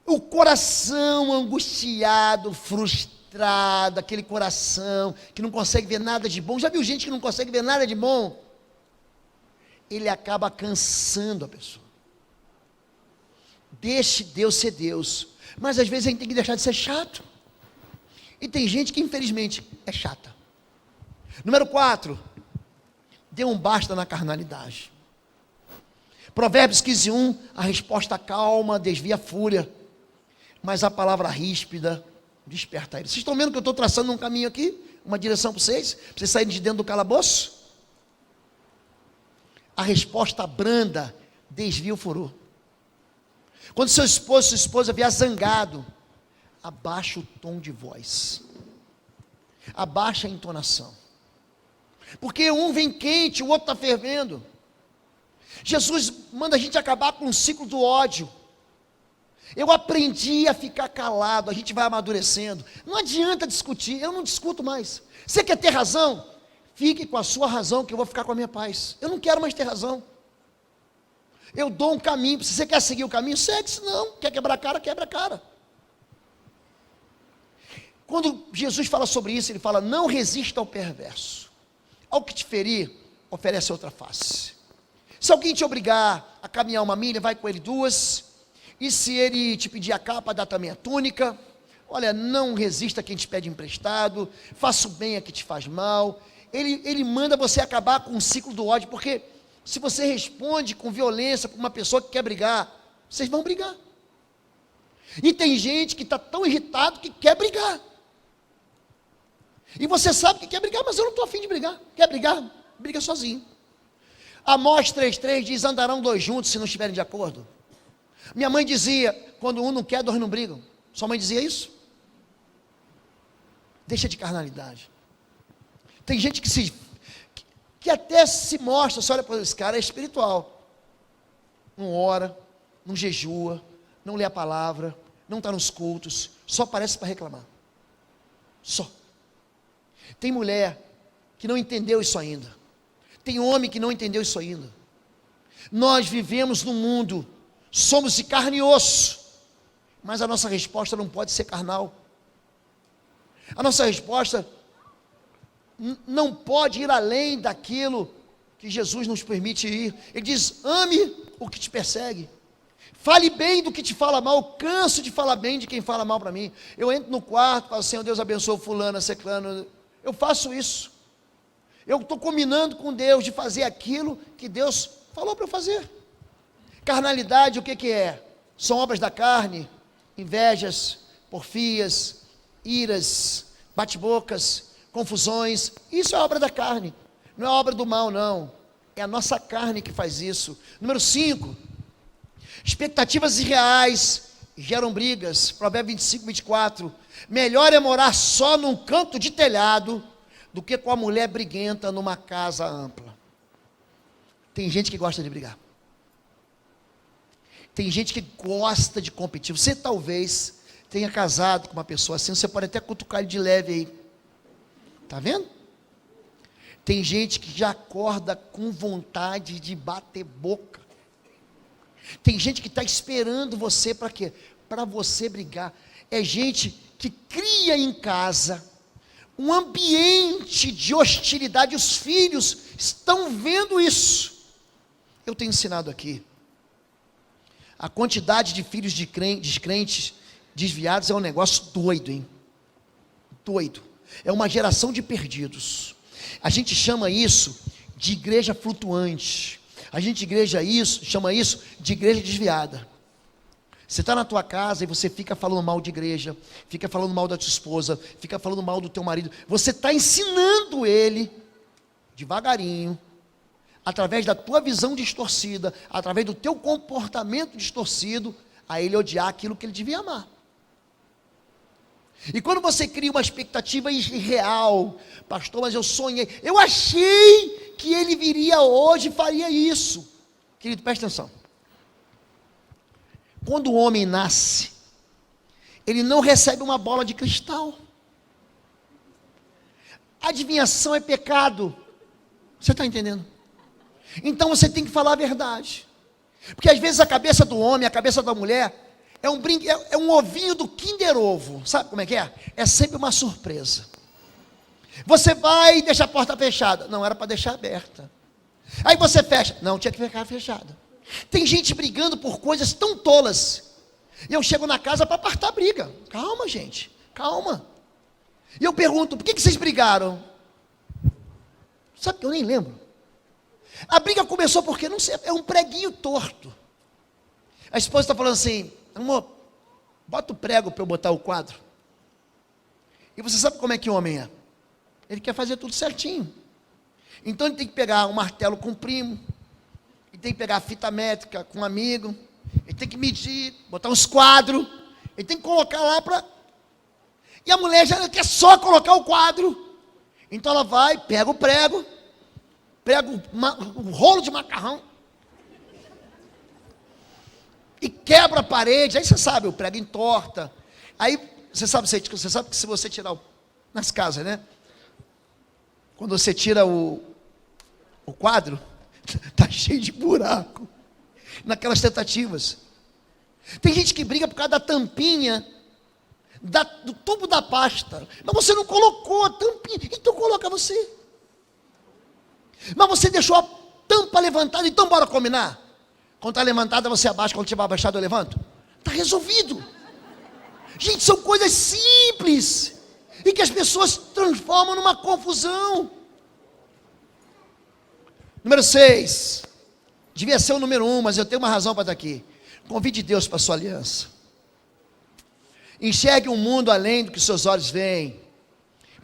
O coração angustiado, frustrado, aquele coração que não consegue ver nada de bom. Já viu gente que não consegue ver nada de bom? Ele acaba cansando a pessoa. Deixe Deus ser Deus. Mas às vezes a gente tem que deixar de ser chato. E tem gente que infelizmente é chata. Número 4, dê um basta na carnalidade. Provérbios 15:1, a resposta calma desvia a fúria, mas a palavra ríspida desperta ele. Vocês estão vendo que eu estou traçando um caminho aqui? Uma direção para vocês saírem de dentro do calabouço? A resposta branda desvia o furor. Quando seu esposo, sua esposa vier zangado, abaixa o tom de voz, abaixa a entonação, porque um vem quente, o outro está fervendo. Jesus manda a gente acabar com o ciclo do ódio. Eu aprendi a ficar calado, a gente vai amadurecendo. Não adianta discutir, eu não discuto mais. Você quer ter razão? Fique com a sua razão, que eu vou ficar com a minha paz. Eu não quero mais ter razão. Eu dou um caminho, se você quer seguir o caminho, segue, se não, quer quebrar a cara, quebra a cara. Quando Jesus fala sobre isso, ele fala, não resista ao perverso. Ao que te ferir, oferece outra face. Se alguém te obrigar a caminhar 1 milha, vai com ele 2, e se ele te pedir a capa, dá também a túnica. Olha, não resista a quem te pede emprestado, faça o bem a que te faz mal. Ele manda você acabar com o ciclo do ódio, porque se você responde com violência para uma pessoa que quer brigar, vocês vão brigar. E tem gente que está tão irritado que quer brigar. E você sabe que quer brigar, mas eu não estou afim de brigar. Quer brigar? Briga sozinho. Amós 3,3 diz, andarão 2 juntos se não estiverem de acordo. Minha mãe dizia, quando um não quer, 2 não brigam. Sua mãe dizia isso? Deixa de carnalidade. Tem gente que até se mostra, você olha para esse cara, é espiritual. Não ora, não jejua, não lê a palavra, não está nos cultos, só aparece para reclamar. Só. Tem mulher que não entendeu isso ainda. Tem homem que não entendeu isso ainda. Nós vivemos num mundo, somos de carne e osso, mas a nossa resposta não pode ser carnal. A nossa resposta não pode ir além daquilo que Jesus nos permite ir. Ele diz, ame o que te persegue. Fale bem do que te fala mal. Canso de falar bem de quem fala mal para mim. Eu entro no quarto, falo, Senhor Deus abençoe fulano, ciclano. Eu faço isso. Eu estou combinando com Deus de fazer aquilo que Deus falou para eu fazer. Carnalidade, o que é? São obras da carne, invejas, porfias, iras, bate-bocas, confusões. Isso é obra da carne, não é obra do mal, não. É a nossa carne que faz isso. Número 5, expectativas irreais geram brigas. Provérbios 25:24. Melhor é morar só num canto de telhado do que com a mulher briguenta numa casa ampla. Tem gente que gosta de brigar. Tem gente que gosta de competir. Você talvez tenha casado com uma pessoa assim, você pode até cutucar ele de leve aí. Está vendo? Tem gente que já acorda com vontade de bater boca. Tem gente que está esperando você para quê? Para você brigar. É gente que cria em casa um ambiente de hostilidade. Os filhos estão vendo isso. Eu tenho ensinado aqui. A quantidade de filhos de descrentes desviados é um negócio doido, hein? Doido. É uma geração de perdidos. A gente chama isso de igreja flutuante. A gente chama isso de igreja desviada. Você está na tua casa e você fica falando mal de igreja, fica falando mal da tua esposa, fica falando mal do teu marido. Você está ensinando ele, devagarinho, através da tua visão distorcida, através do teu comportamento distorcido, a ele odiar aquilo que ele devia amar. E quando você cria uma expectativa irreal, pastor, mas eu sonhei, eu achei que ele viria hoje e faria isso. Querido, presta atenção. Quando o homem nasce, ele não recebe uma bola de cristal. Adivinhação é pecado. Você está entendendo? Então você tem que falar a verdade. Porque às vezes a cabeça do homem, a cabeça da mulher, é um ovinho do Kinder Ovo. Sabe como é que é? É sempre uma surpresa. Você vai e deixa a porta fechada. Não, era para deixar aberta. Aí você fecha. Não, tinha que ficar fechada. Tem gente brigando por coisas tão tolas. E eu chego na casa para apartar a briga. Calma, gente. Calma. E eu pergunto, por que vocês brigaram? Sabe que eu nem lembro. A briga começou porque, não sei, é um preguinho torto. A esposa está falando assim, amor, bota o prego para eu botar o quadro. E você sabe como é que o homem é? Ele quer fazer tudo certinho. Então ele tem que pegar um martelo com o primo, ele tem que pegar a fita métrica com um amigo, ele tem que medir, botar uns quadros, ele tem que colocar lá para... E a mulher já quer só colocar o quadro. Então ela vai, pega o prego, pega um rolo de macarrão e quebra a parede. Aí você sabe, o prego entorta. Aí você sabe que se você tirar nas casas, né? Quando você tira o quadro, tá cheio de buraco naquelas tentativas. Tem gente que briga por causa da tampinha do tubo da pasta. Mas você não colocou a tampinha, então coloca você. Mas você deixou a tampa levantada, então bora combinar. Quando está levantada você abaixa, quando tiver abaixado eu levanto. Está resolvido. Gente, são coisas simples e que as pessoas transformam numa confusão. Número 6. Devia ser o número 1, mas eu tenho uma razão para estar aqui. Convide Deus para a sua aliança. Enxergue um mundo além do que seus olhos veem.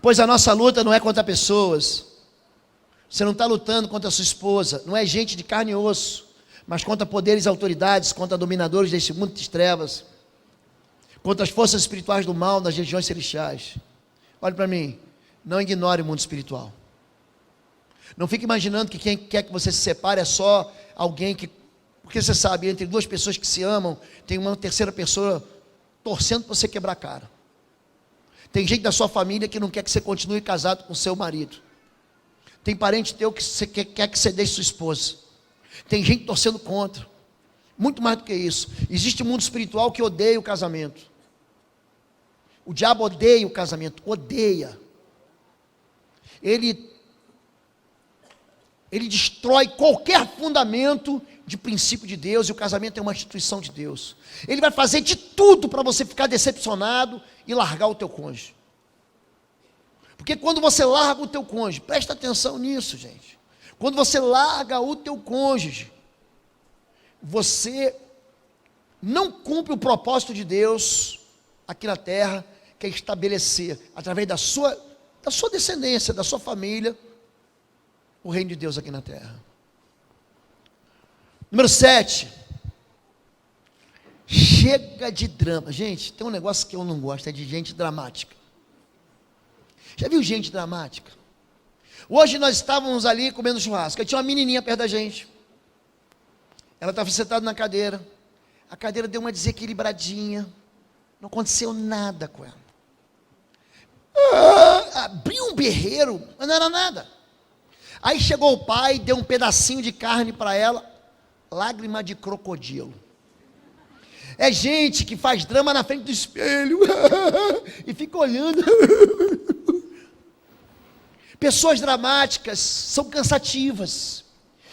Pois a nossa luta não é contra pessoas. Você não está lutando contra a sua esposa. Não é gente de carne e osso. Mas contra poderes e autoridades, contra dominadores deste mundo de trevas. Contra as forças espirituais do mal nas regiões celestiais. Olhe para mim. Não ignore o mundo espiritual. Não fique imaginando que quem quer que você se separe é só alguém que... Porque você sabe, entre duas pessoas que se amam, tem uma terceira pessoa torcendo para você quebrar a cara. Tem gente da sua família que não quer que você continue casado com seu marido. Tem parente teu que você quer que você deixe sua esposa. Tem gente torcendo contra. Muito mais do que isso. Existe um mundo espiritual que odeia o casamento. O diabo odeia o casamento. Odeia. Ele destrói qualquer fundamento de princípio de Deus, e o casamento é uma instituição de Deus. Ele vai fazer de tudo para você ficar decepcionado e largar o teu cônjuge. Porque quando você larga o teu cônjuge, presta atenção nisso, gente. Quando você larga o teu cônjuge, você não cumpre o propósito de Deus aqui na terra, que é estabelecer, através da sua descendência, da sua família, o reino de Deus aqui na terra. Número 7. Chega de drama. Gente, tem um negócio que eu não gosto, é de gente dramática. Já viu gente dramática? Hoje nós estávamos ali comendo churrasco, aí tinha uma menininha perto da gente. Ela estava sentada na cadeira. A cadeira deu uma desequilibradinha. Não aconteceu nada com ela. Abriu um berreiro, mas não era nada. Aí chegou o pai, deu um pedacinho de carne para ela. Lágrima de crocodilo. É gente que faz drama na frente do espelho e fica olhando. Pessoas dramáticas são cansativas,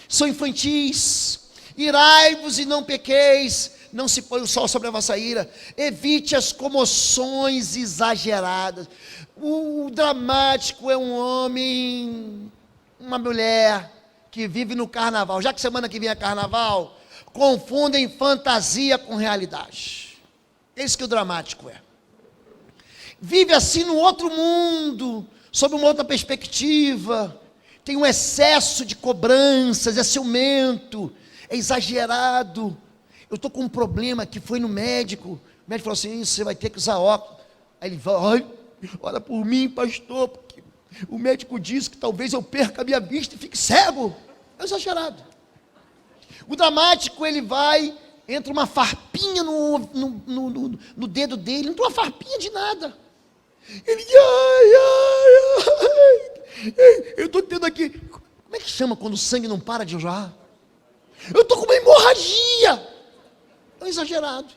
são infantis. Irai-vos e não pequeis, não se põe o sol sobre a vossa ira. Evite as comoções exageradas. O dramático é um homem, uma mulher que vive no carnaval. Já que semana que vem é carnaval, confundem fantasia com realidade. É isso que o dramático é. Vive assim no outro mundo, sob uma outra perspectiva. Tem um excesso de cobranças, é ciumento, é exagerado. Eu estou com um problema que foi no médico. O médico falou assim: você vai ter que usar óculos. Aí ele fala: olha por mim, pastor, porque o médico disse que talvez eu perca a minha vista e fique cego. É exagerado. O dramático, ele vai, entra uma farpinha no dedo dele, não tem uma farpinha de nada. Ele, eu estou tendo aqui, como é que chama quando o sangue não para de jorrar? Eu estou com uma hemorragia. É exagerado.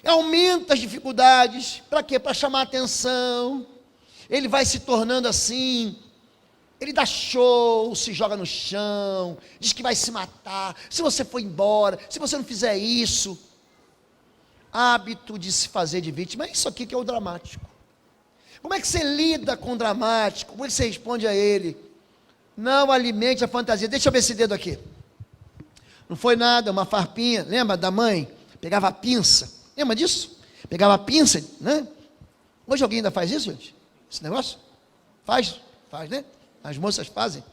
aumenta as dificuldades. Para quê? Para chamar atenção. Ele vai se tornando assim. Ele dá show, se joga no chão, diz que vai se matar, se você for embora, se você não fizer isso. Hábito de se fazer de vítima, é isso aqui que é o dramático. Como é que você lida com o dramático? Como é que você responde a ele? Não alimente a fantasia. Deixa eu ver esse dedo aqui. Não foi nada, uma farpinha. Lembra da mãe? Pegava a pinça. Lembra disso? Pegava a pinça, né? Hoje alguém ainda faz isso, gente? Esse negócio? Faz, né? As moças fazem.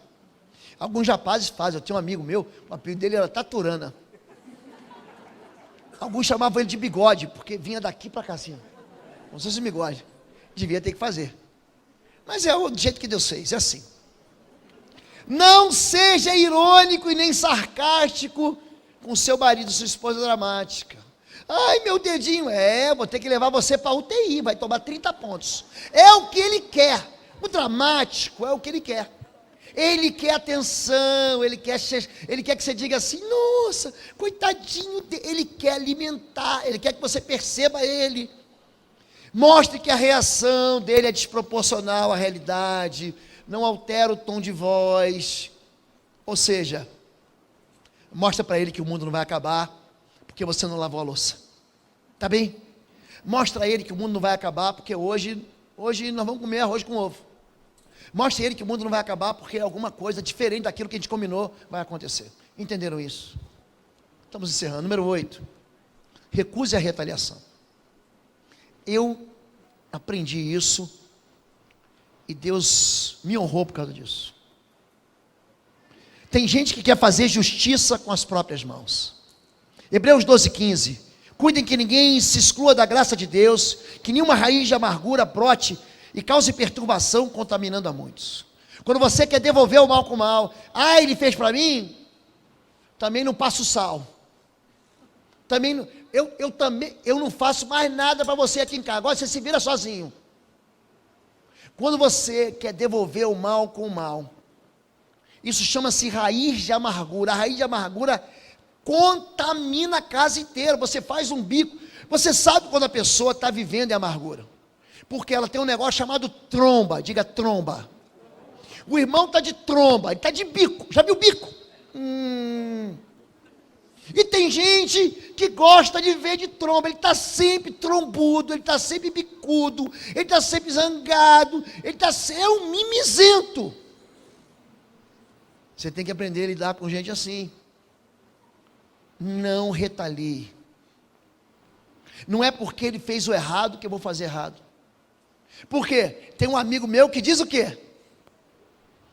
Alguns rapazes fazem. Eu tinha um amigo meu, o apelido dele era Taturana. Alguns chamavam ele de bigode, porque vinha daqui para cá assim. Não sei se bigode. Devia ter que fazer. Mas é o jeito que Deus fez, é assim. Não seja irônico e nem sarcástico com seu marido, sua esposa dramática. Ai, meu dedinho, vou ter que levar você para a UTI, vai tomar 30 pontos. É o que ele quer. O dramático é o que ele quer. Ele quer atenção, ele quer que você diga assim, nossa, coitadinho dele. Ele quer alimentar, ele quer que você perceba ele. Mostre que a reação dele é desproporcional à realidade, não altera o tom de voz. Ou seja, mostra para ele que o mundo não vai acabar, porque você não lavou a louça. Tá bem? Mostra a ele que o mundo não vai acabar, porque hoje nós vamos comer arroz com ovo. Mostre a ele que o mundo não vai acabar, porque alguma coisa diferente daquilo que a gente combinou vai acontecer. Entenderam isso? Estamos encerrando. Número 8. Recuse a retaliação. Eu aprendi isso e Deus me honrou por causa disso. Tem gente que quer fazer justiça com as próprias mãos. Hebreus 12:15. Cuidem que ninguém se exclua da graça de Deus, que nenhuma raiz de amargura brote e cause perturbação, contaminando a muitos. Quando você quer devolver o mal com o mal, ele fez para mim, também não passo sal. Também não, eu não faço mais nada para você aqui em casa. Agora você se vira sozinho. Quando você quer devolver o mal com o mal, isso chama-se raiz de amargura. A raiz de amargura contamina a casa inteira. Você faz um bico. Você sabe quando a pessoa está vivendo em amargura, porque ela tem um negócio chamado tromba. Diga tromba. O irmão está de tromba, ele está de bico. Já viu bico? E tem gente que gosta de ver de tromba. Ele está sempre trombudo, ele está sempre bicudo, ele está sempre zangado, é um mimizento. Você tem que aprender a lidar com gente assim. Não retalie. Não é porque ele fez o errado que eu vou fazer errado. Por quê? Tem um amigo meu que diz o quê?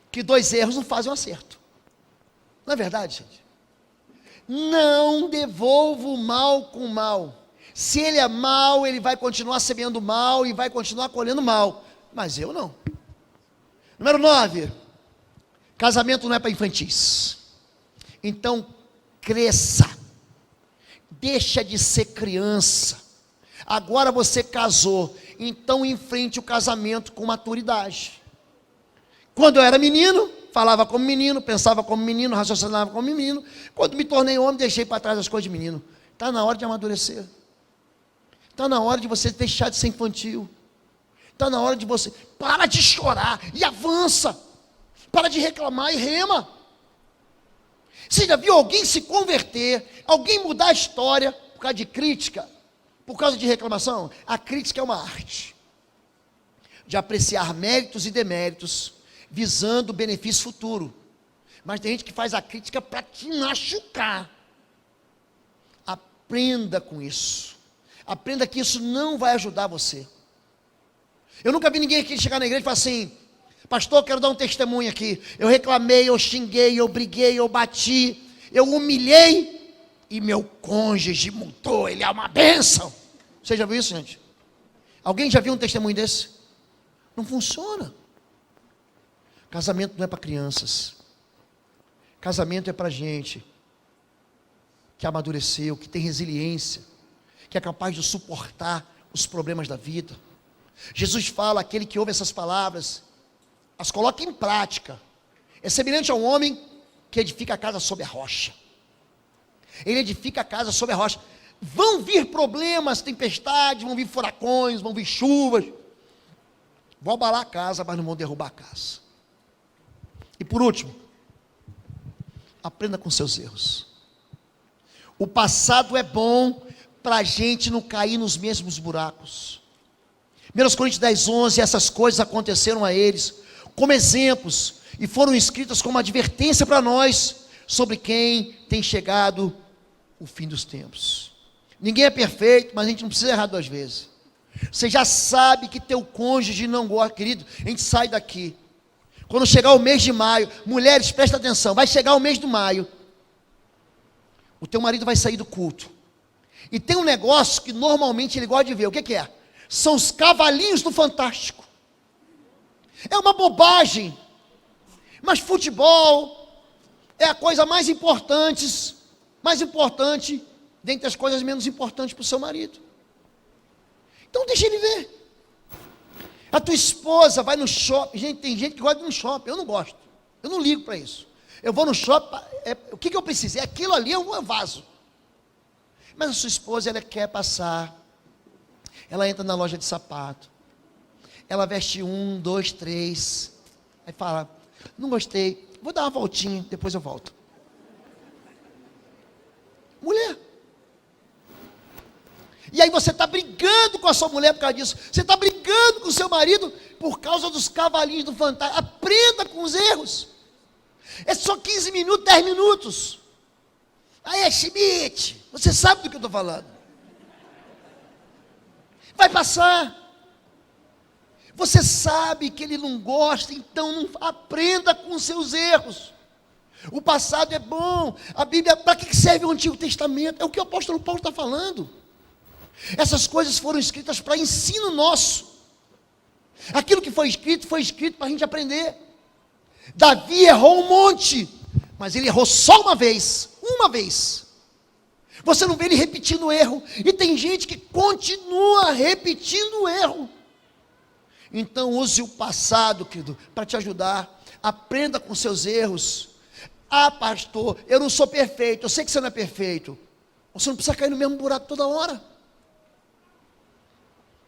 Que 2 erros não fazem um acerto. Não é verdade, gente? Não devolva o mal com o mal. Se ele é mal, ele vai continuar semeando mal e vai continuar colhendo mal. Mas eu não. Número 9. Casamento não é para infantis. Então, cresça. Deixa de ser criança. Agora você casou. Então, enfrente o casamento com maturidade. Quando eu era menino, falava como menino, pensava como menino, raciocinava como menino. Quando me tornei homem, deixei para trás as coisas de menino. Está na hora de amadurecer. Está na hora de você deixar de ser infantil. Está na hora de você... Para de chorar e avança. Para de reclamar e rema. Você já viu alguém se converter, alguém mudar a história por causa de crítica, por causa de reclamação? A crítica é uma arte de apreciar méritos e deméritos, visando o benefício futuro. Mas tem gente que faz a crítica para te machucar. Aprenda com isso. Aprenda que isso não vai ajudar você. Eu nunca vi ninguém aqui chegar na igreja e falar assim: pastor, quero dar um testemunho aqui. Eu reclamei, eu xinguei, eu briguei, eu bati, eu humilhei e meu cônjuge mudou, ele é uma bênção. Você já viu isso, gente? Alguém já viu um testemunho desse? Não funciona. Casamento não é para crianças. Casamento é para gente que amadureceu, que tem resiliência, que é capaz de suportar os problemas da vida. Jesus fala: aquele que ouve essas palavras, as coloca em prática, é semelhante a um homem que edifica a casa sobre a rocha. Ele edifica a casa sobre a rocha. Vão vir problemas, tempestades, vão vir furacões, vão vir chuvas. Vão abalar a casa, mas não vão derrubar a casa. E por último, aprenda com seus erros. O passado é bom para a gente não cair nos mesmos buracos. 1 Coríntios 10:11, essas coisas aconteceram a eles como exemplos e foram escritas como advertência para nós sobre quem tem chegado o fim dos tempos. Ninguém é perfeito, mas a gente não precisa errar 2 vezes. Você já sabe que teu cônjuge não gosta, querido, a gente sai daqui. Quando chegar o mês de maio, mulheres, presta atenção, vai chegar o mês de maio, o teu marido vai sair do culto. E tem um negócio que normalmente ele gosta de ver, o que é? São os cavalinhos do Fantástico. É uma bobagem, mas futebol é a coisa mais importante dentre as coisas menos importantes para o seu marido. Então deixa ele ver. A tua esposa vai no shopping. Gente, tem gente que gosta de ir no shopping. Eu não gosto. Eu não ligo para isso. Eu vou no shopping. O que eu preciso? É aquilo ali, eu vaso. Mas a sua esposa, ela quer passar. Ela entra na loja de sapato. Ela veste 1, 2, 3. Aí fala: não gostei. Vou dar uma voltinha, depois eu volto. Mulher. E aí você está brigando com a sua mulher por causa disso. Você está brigando com o seu marido por causa dos cavalinhos do Fantástico. Aprenda com os erros. É só 15 minutos, 10 minutos. Aí Schmidt, você sabe do que eu estou falando. Vai passar. Você sabe que ele não gosta, então não aprenda com os seus erros. O passado é bom. A Bíblia, para que serve o Antigo Testamento? É o que o apóstolo Paulo está falando. Essas coisas foram escritas para ensino nosso. Aquilo que foi escrito para a gente aprender. Davi errou um monte, mas ele errou só uma vez. Você não vê ele repetindo o erro. E tem gente que continua repetindo o erro. Então use o passado, querido, para te ajudar. Aprenda com seus erros. Ah, pastor, eu não sou perfeito. Eu sei que você não é perfeito. Você não precisa cair no mesmo buraco toda hora.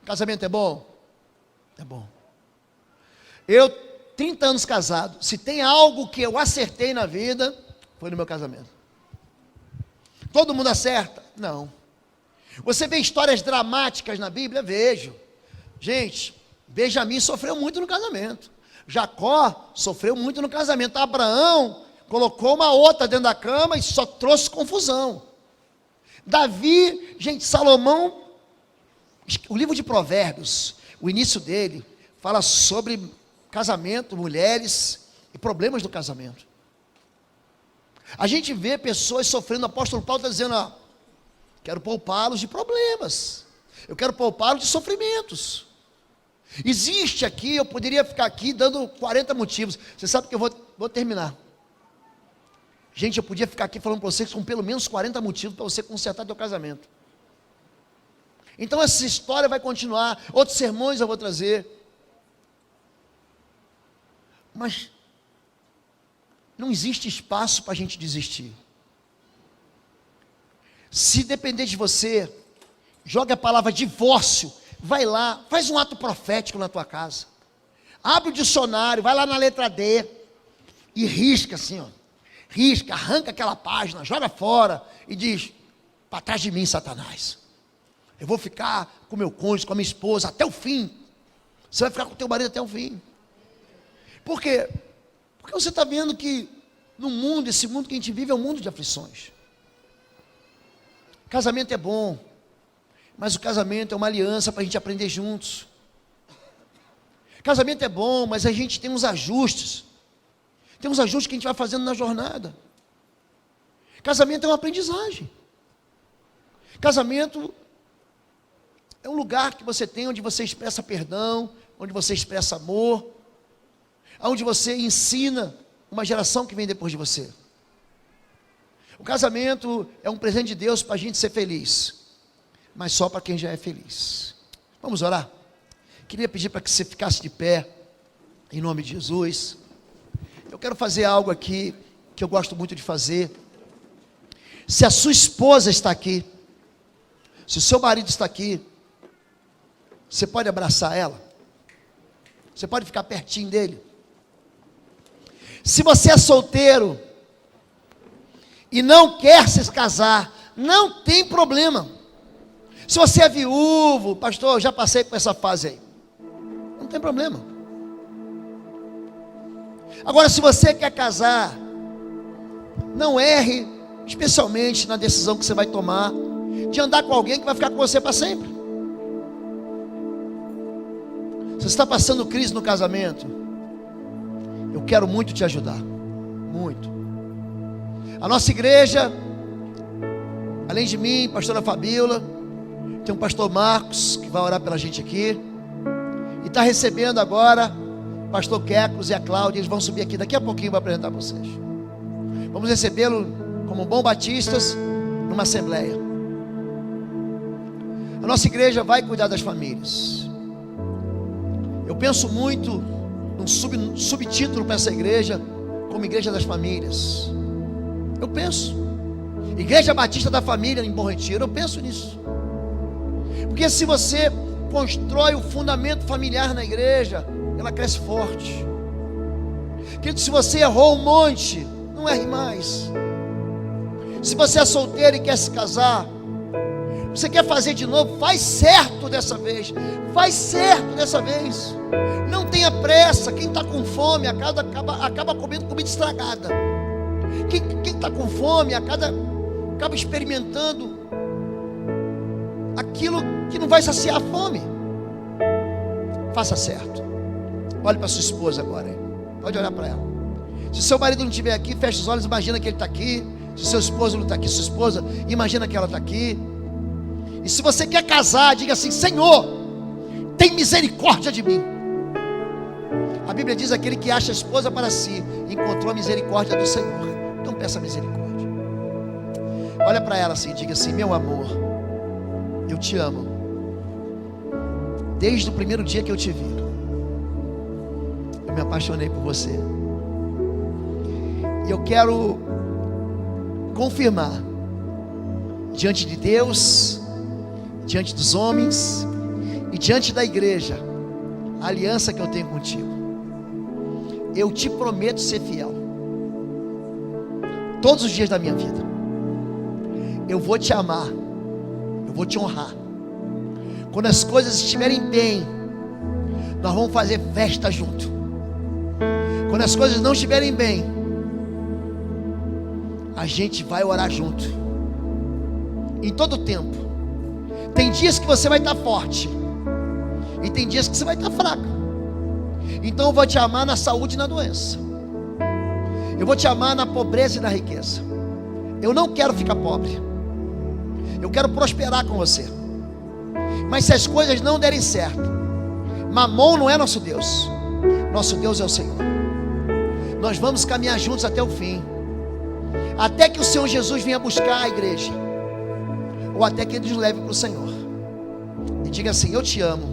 Casamento é bom? É bom. Eu, 30 anos casado, se tem algo que eu acertei na vida, foi no meu casamento. Todo mundo acerta? Não. Você vê histórias dramáticas na Bíblia? Vejo. Gente, Benjamim sofreu muito no casamento. Jacó sofreu muito no casamento. Abraão colocou uma outra dentro da cama e só trouxe confusão. Davi, gente, Salomão, o livro de Provérbios, o início dele, fala sobre casamento, mulheres e problemas do casamento. A gente vê pessoas sofrendo, o apóstolo Paulo está dizendo: ó, quero poupá-los de problemas, eu quero poupá-los de sofrimentos. Existe aqui, eu poderia ficar aqui dando 40 motivos. Você sabe que eu vou terminar. Gente, eu podia ficar aqui falando para vocês com pelo menos 40 motivos para você consertar teu casamento. Então essa história vai continuar, outros sermões eu vou trazer. Mas não existe espaço para a gente desistir. Se depender de você, joga a palavra divórcio, vai lá, faz um ato profético na tua casa. Abre o dicionário, vai lá na letra D e risca assim, ó. Risca, arranca aquela página, joga fora e diz: para trás de mim, Satanás. Eu vou ficar com meu cônjuge, com a minha esposa até o fim. Você vai ficar com o teu marido até o fim. Por quê? Porque você está vendo que no mundo, esse mundo que a gente vive é um mundo de aflições. Casamento é bom, mas o casamento é uma aliança para a gente aprender juntos. Casamento é bom, mas a gente tem uns ajustes. Tem uns ajustes que a gente vai fazendo na jornada. Casamento é uma aprendizagem. Casamento é um lugar que você tem onde você expressa perdão, onde você expressa amor, onde você ensina uma geração que vem depois de você. O casamento é um presente de Deus para a gente ser feliz, mas só para quem já é feliz. Vamos orar? Queria pedir para que você ficasse de pé, em nome de Jesus. Eu quero fazer algo aqui que eu gosto muito de fazer. Se a sua esposa está aqui, Se o seu marido está aqui, você pode abraçar ela? Você pode ficar pertinho dele? Se você é solteiro e não quer se casar, não tem problema. Se você é viúvo, pastor, eu já passei por essa fase aí, não tem problema. Agora, se você quer casar, não erre, especialmente na decisão que você vai tomar de andar com alguém que vai ficar com você para sempre. Você está passando crise no casamento, eu quero muito te ajudar, muito. A nossa igreja, além de mim, pastora Fabíola, tem um pastor Marcos, que vai orar pela gente aqui, e está recebendo agora o pastor Quecos e a Cláudia. Eles vão subir aqui, daqui a pouquinho vou apresentar vocês. Vamos recebê-lo como bom batistas, numa assembleia. A nossa igreja vai cuidar das famílias. Eu penso muito num subtítulo para essa igreja, como Igreja das Famílias. Eu penso, Igreja Batista da Família em Bom Retiro, eu penso nisso. Porque se você constrói o fundamento familiar na igreja, ela cresce forte. Querido, se você errou um monte, não erre mais. Se você é solteiro e quer se casar, você quer fazer de novo, faz certo dessa vez. Faz certo dessa vez. Não tenha pressa. Quem está com fome acaba comendo comida estragada. Quem está com fome acaba experimentando aquilo que não vai saciar a fome. Faça certo. Olhe para sua esposa agora, hein? Pode olhar para ela. Se seu marido não estiver aqui, feche os olhos, imagina que ele está aqui. Se seu esposo não está aqui, sua esposa, imagina que ela está aqui. E se você quer casar, diga assim: Senhor, tem misericórdia de mim. A Bíblia diz: aquele que acha a esposa para si, encontrou a misericórdia do Senhor. Então peça misericórdia. Olha para ela assim, diga assim: meu amor, eu te amo. Desde o primeiro dia que eu te vi, eu me apaixonei por você. E eu quero confirmar diante de Deus, diante dos homens e diante da igreja, a aliança que eu tenho contigo. Eu te prometo ser fiel todos os dias da minha vida. Eu vou te amar, eu vou te honrar. Quando as coisas estiverem bem, nós vamos fazer festa junto. Quando as coisas não estiverem bem, a gente vai orar junto. Em todo tempo. Tem dias que você vai estar forte, e tem dias que você vai estar fraco. Então eu vou te amar na saúde e na doença. Eu vou te amar na pobreza e na riqueza. Eu não quero ficar pobre. Eu quero prosperar com você. Mas se as coisas não derem certo, Mamon não é nosso Deus. Nosso Deus é o Senhor. Nós vamos caminhar juntos até o fim, até que o Senhor Jesus venha buscar a igreja, ou até que Ele nos leve para o Senhor. E diga assim: eu te amo,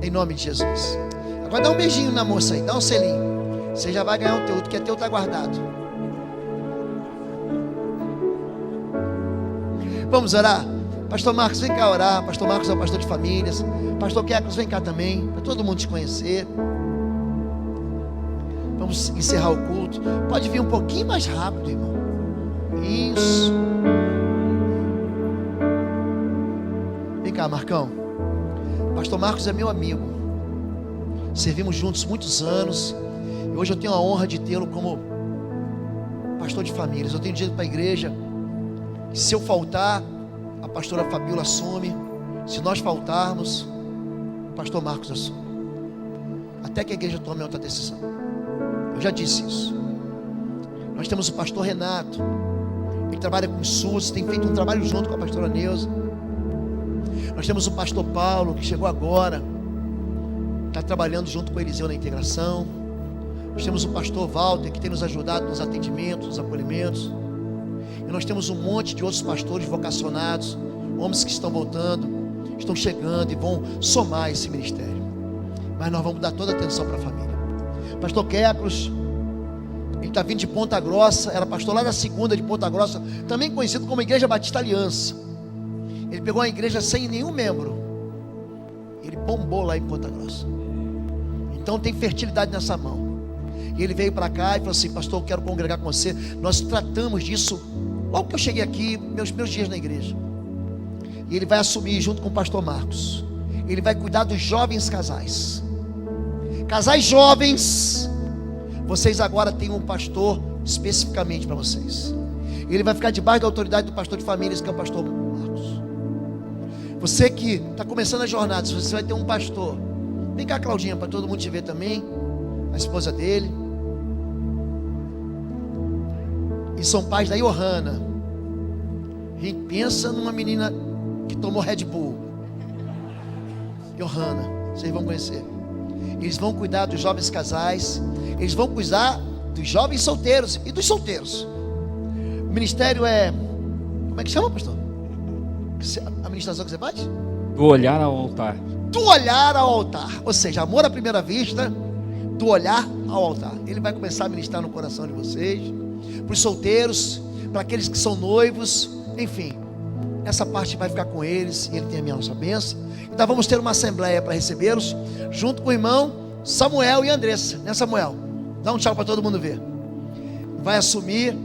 em nome de Jesus. Agora dá um beijinho na moça aí, dá um selinho. Você já vai ganhar o teu, o que é teu está guardado. Vamos orar? Pastor Marcos, vem cá orar. Pastor Marcos é o pastor de famílias. Pastor Quecos, vem cá também, para todo mundo te conhecer. Vamos encerrar o culto. Pode vir um pouquinho mais rápido, irmão. Isso. Vem cá, Marcão. Pastor Marcos é meu amigo. Servimos juntos muitos anos. E hoje eu tenho a honra de tê-lo como pastor de famílias. Eu tenho dito para a igreja que se eu faltar, a pastora Fabíola assume. Se nós faltarmos, o pastor Marcos assume. Até que a igreja tome outra decisão. Eu já disse isso. Nós temos o pastor Renato. Ele trabalha com SUS, tem feito um trabalho junto com a pastora Neuza. Nós temos o pastor Paulo, que chegou agora, está trabalhando junto com o Eliseu na integração. Nós temos o pastor Walter, que tem nos ajudado nos atendimentos, nos acolhimentos. E nós temos um monte de outros pastores vocacionados, homens que estão voltando, estão chegando e vão somar esse ministério. Mas nós vamos dar toda a atenção para a família. Pastor Quecos, ele está vindo de Ponta Grossa, era pastor lá da segunda de Ponta Grossa, também conhecido como Igreja Batista Aliança. Ele pegou uma igreja sem nenhum membro. Ele bombou lá em Ponta Grossa. Então tem fertilidade nessa mão. E ele veio para cá e falou assim: pastor, eu quero congregar com você. Nós tratamos disso logo que eu cheguei aqui, meus primeiros dias na igreja. E ele vai assumir junto com o pastor Marcos. Ele vai cuidar dos jovens casais. Casais jovens, vocês agora têm um pastor especificamente para vocês. Ele vai ficar debaixo da autoridade do pastor de famílias, que é o pastor Marcos. Você que está começando a jornada, você vai ter um pastor. Vem cá, Claudinha, para todo mundo te ver também. A esposa dele. E são pais da Johanna. A gente pensa numa menina que tomou Red Bull. Johanna, vocês vão conhecer. Eles vão cuidar dos jovens casais. Eles vão cuidar dos jovens solteiros e dos solteiros. O ministério é... Como é que chama, pastor? A ministração que você faz? Do olhar ao altar. Do olhar ao altar. Ou seja, amor à primeira vista, do olhar ao altar. Ele vai começar a ministrar no coração de vocês, para os solteiros, para aqueles que são noivos, enfim. Essa parte vai ficar com eles, e ele tem a minha bênção. Então vamos ter uma assembleia para recebê-los, junto com o irmão Samuel e Andressa, né, Samuel? Dá um tchau para todo mundo ver. Vai assumir,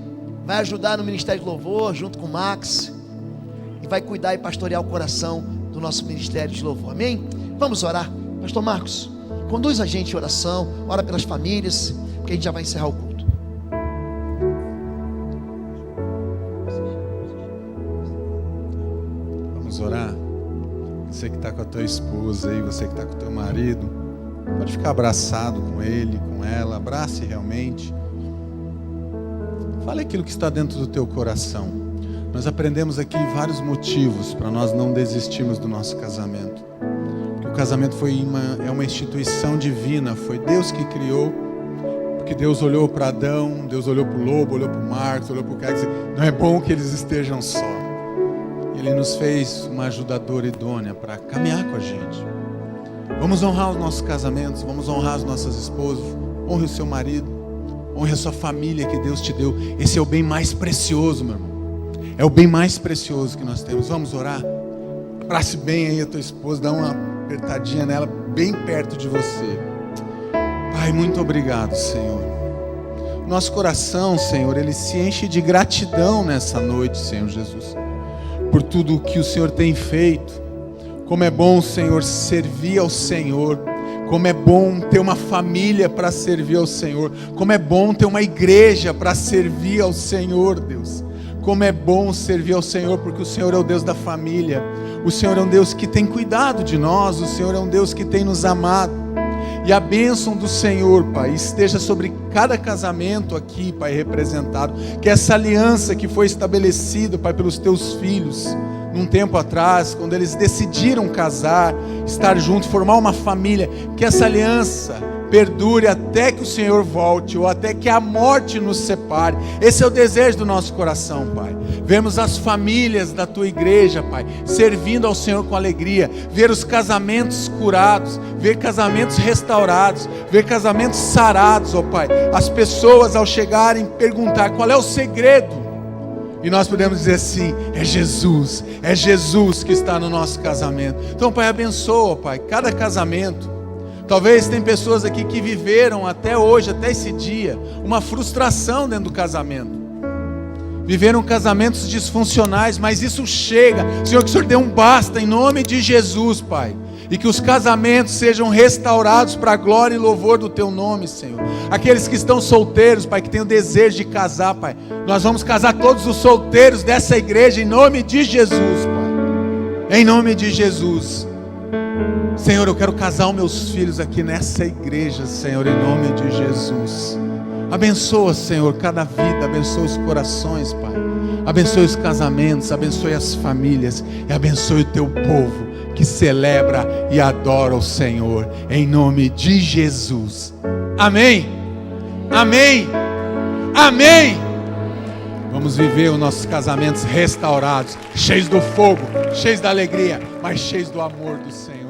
vai ajudar no ministério de louvor, junto com o Max, e vai cuidar e pastorear o coração do nosso ministério de louvor, amém? Vamos orar. Pastor Marcos, conduz a gente em oração, ora pelas famílias, porque a gente já vai encerrar o culto. Vamos orar. Você que está com a tua esposa aí, você que está com o teu marido, pode ficar abraçado com ele, com ela, abrace realmente. Fale aquilo que está dentro do teu coração. Nós aprendemos aqui vários motivos para nós não desistirmos do nosso casamento. Porque o casamento é uma instituição divina, foi Deus que criou, porque Deus olhou para Adão, Deus olhou para o Lobo, olhou para o Marcos, olhou para o Caio, não é bom que eles estejam só. Ele nos fez uma ajudadora idônea para caminhar com a gente. Vamos honrar os nossos casamentos, vamos honrar as nossas esposas, honre o seu marido, honre a sua família que Deus te deu. Esse é o bem mais precioso, meu irmão. É o bem mais precioso que nós temos. Vamos orar? Abrace bem aí a tua esposa, dá uma apertadinha nela, bem perto de você. Pai, muito obrigado, Senhor. Nosso coração, Senhor, ele se enche de gratidão nessa noite, Senhor Jesus, por tudo o que o Senhor tem feito. Como é bom, Senhor, servir ao Senhor. Como é bom ter uma família para servir ao Senhor. Como é bom ter uma igreja para servir ao Senhor, Deus. Como é bom servir ao Senhor, porque o Senhor é o Deus da família. O Senhor é um Deus que tem cuidado de nós. O Senhor é um Deus que tem nos amado. E a bênção do Senhor, Pai, esteja sobre cada casamento aqui, Pai, representado. Que essa aliança que foi estabelecida, Pai, pelos teus filhos, num tempo atrás, quando eles decidiram casar, estar juntos, formar uma família, que essa aliança perdure até que o Senhor volte, ou até que a morte nos separe. Esse é o desejo do nosso coração, Pai. Vemos as famílias da tua igreja, Pai, servindo ao Senhor com alegria, ver os casamentos curados, ver casamentos restaurados, ver casamentos sarados, ó Pai. As pessoas ao chegarem perguntar qual é o segredo, e nós podemos dizer assim: é Jesus que está no nosso casamento. Então, Pai, abençoa, Pai, cada casamento. Talvez tem pessoas aqui que viveram até hoje, até esse dia, uma frustração dentro do casamento. Viveram casamentos disfuncionais, mas isso chega. Senhor, que o Senhor dê um basta em nome de Jesus, Pai. E que os casamentos sejam restaurados para a glória e louvor do Teu nome, Senhor. Aqueles que estão solteiros, Pai, que têm o desejo de casar, Pai, nós vamos casar todos os solteiros dessa igreja em nome de Jesus, Pai. Em nome de Jesus. Senhor, eu quero casar os meus filhos aqui nessa igreja, Senhor, em nome de Jesus. Abençoa, Senhor, cada vida, abençoa os corações, Pai. Abençoe os casamentos, abençoe as famílias e abençoe o Teu povo que celebra e adora o Senhor, em nome de Jesus. Amém, amém, amém. Vamos viver os nossos casamentos restaurados, cheios do fogo, cheios da alegria, mas cheios do amor do Senhor.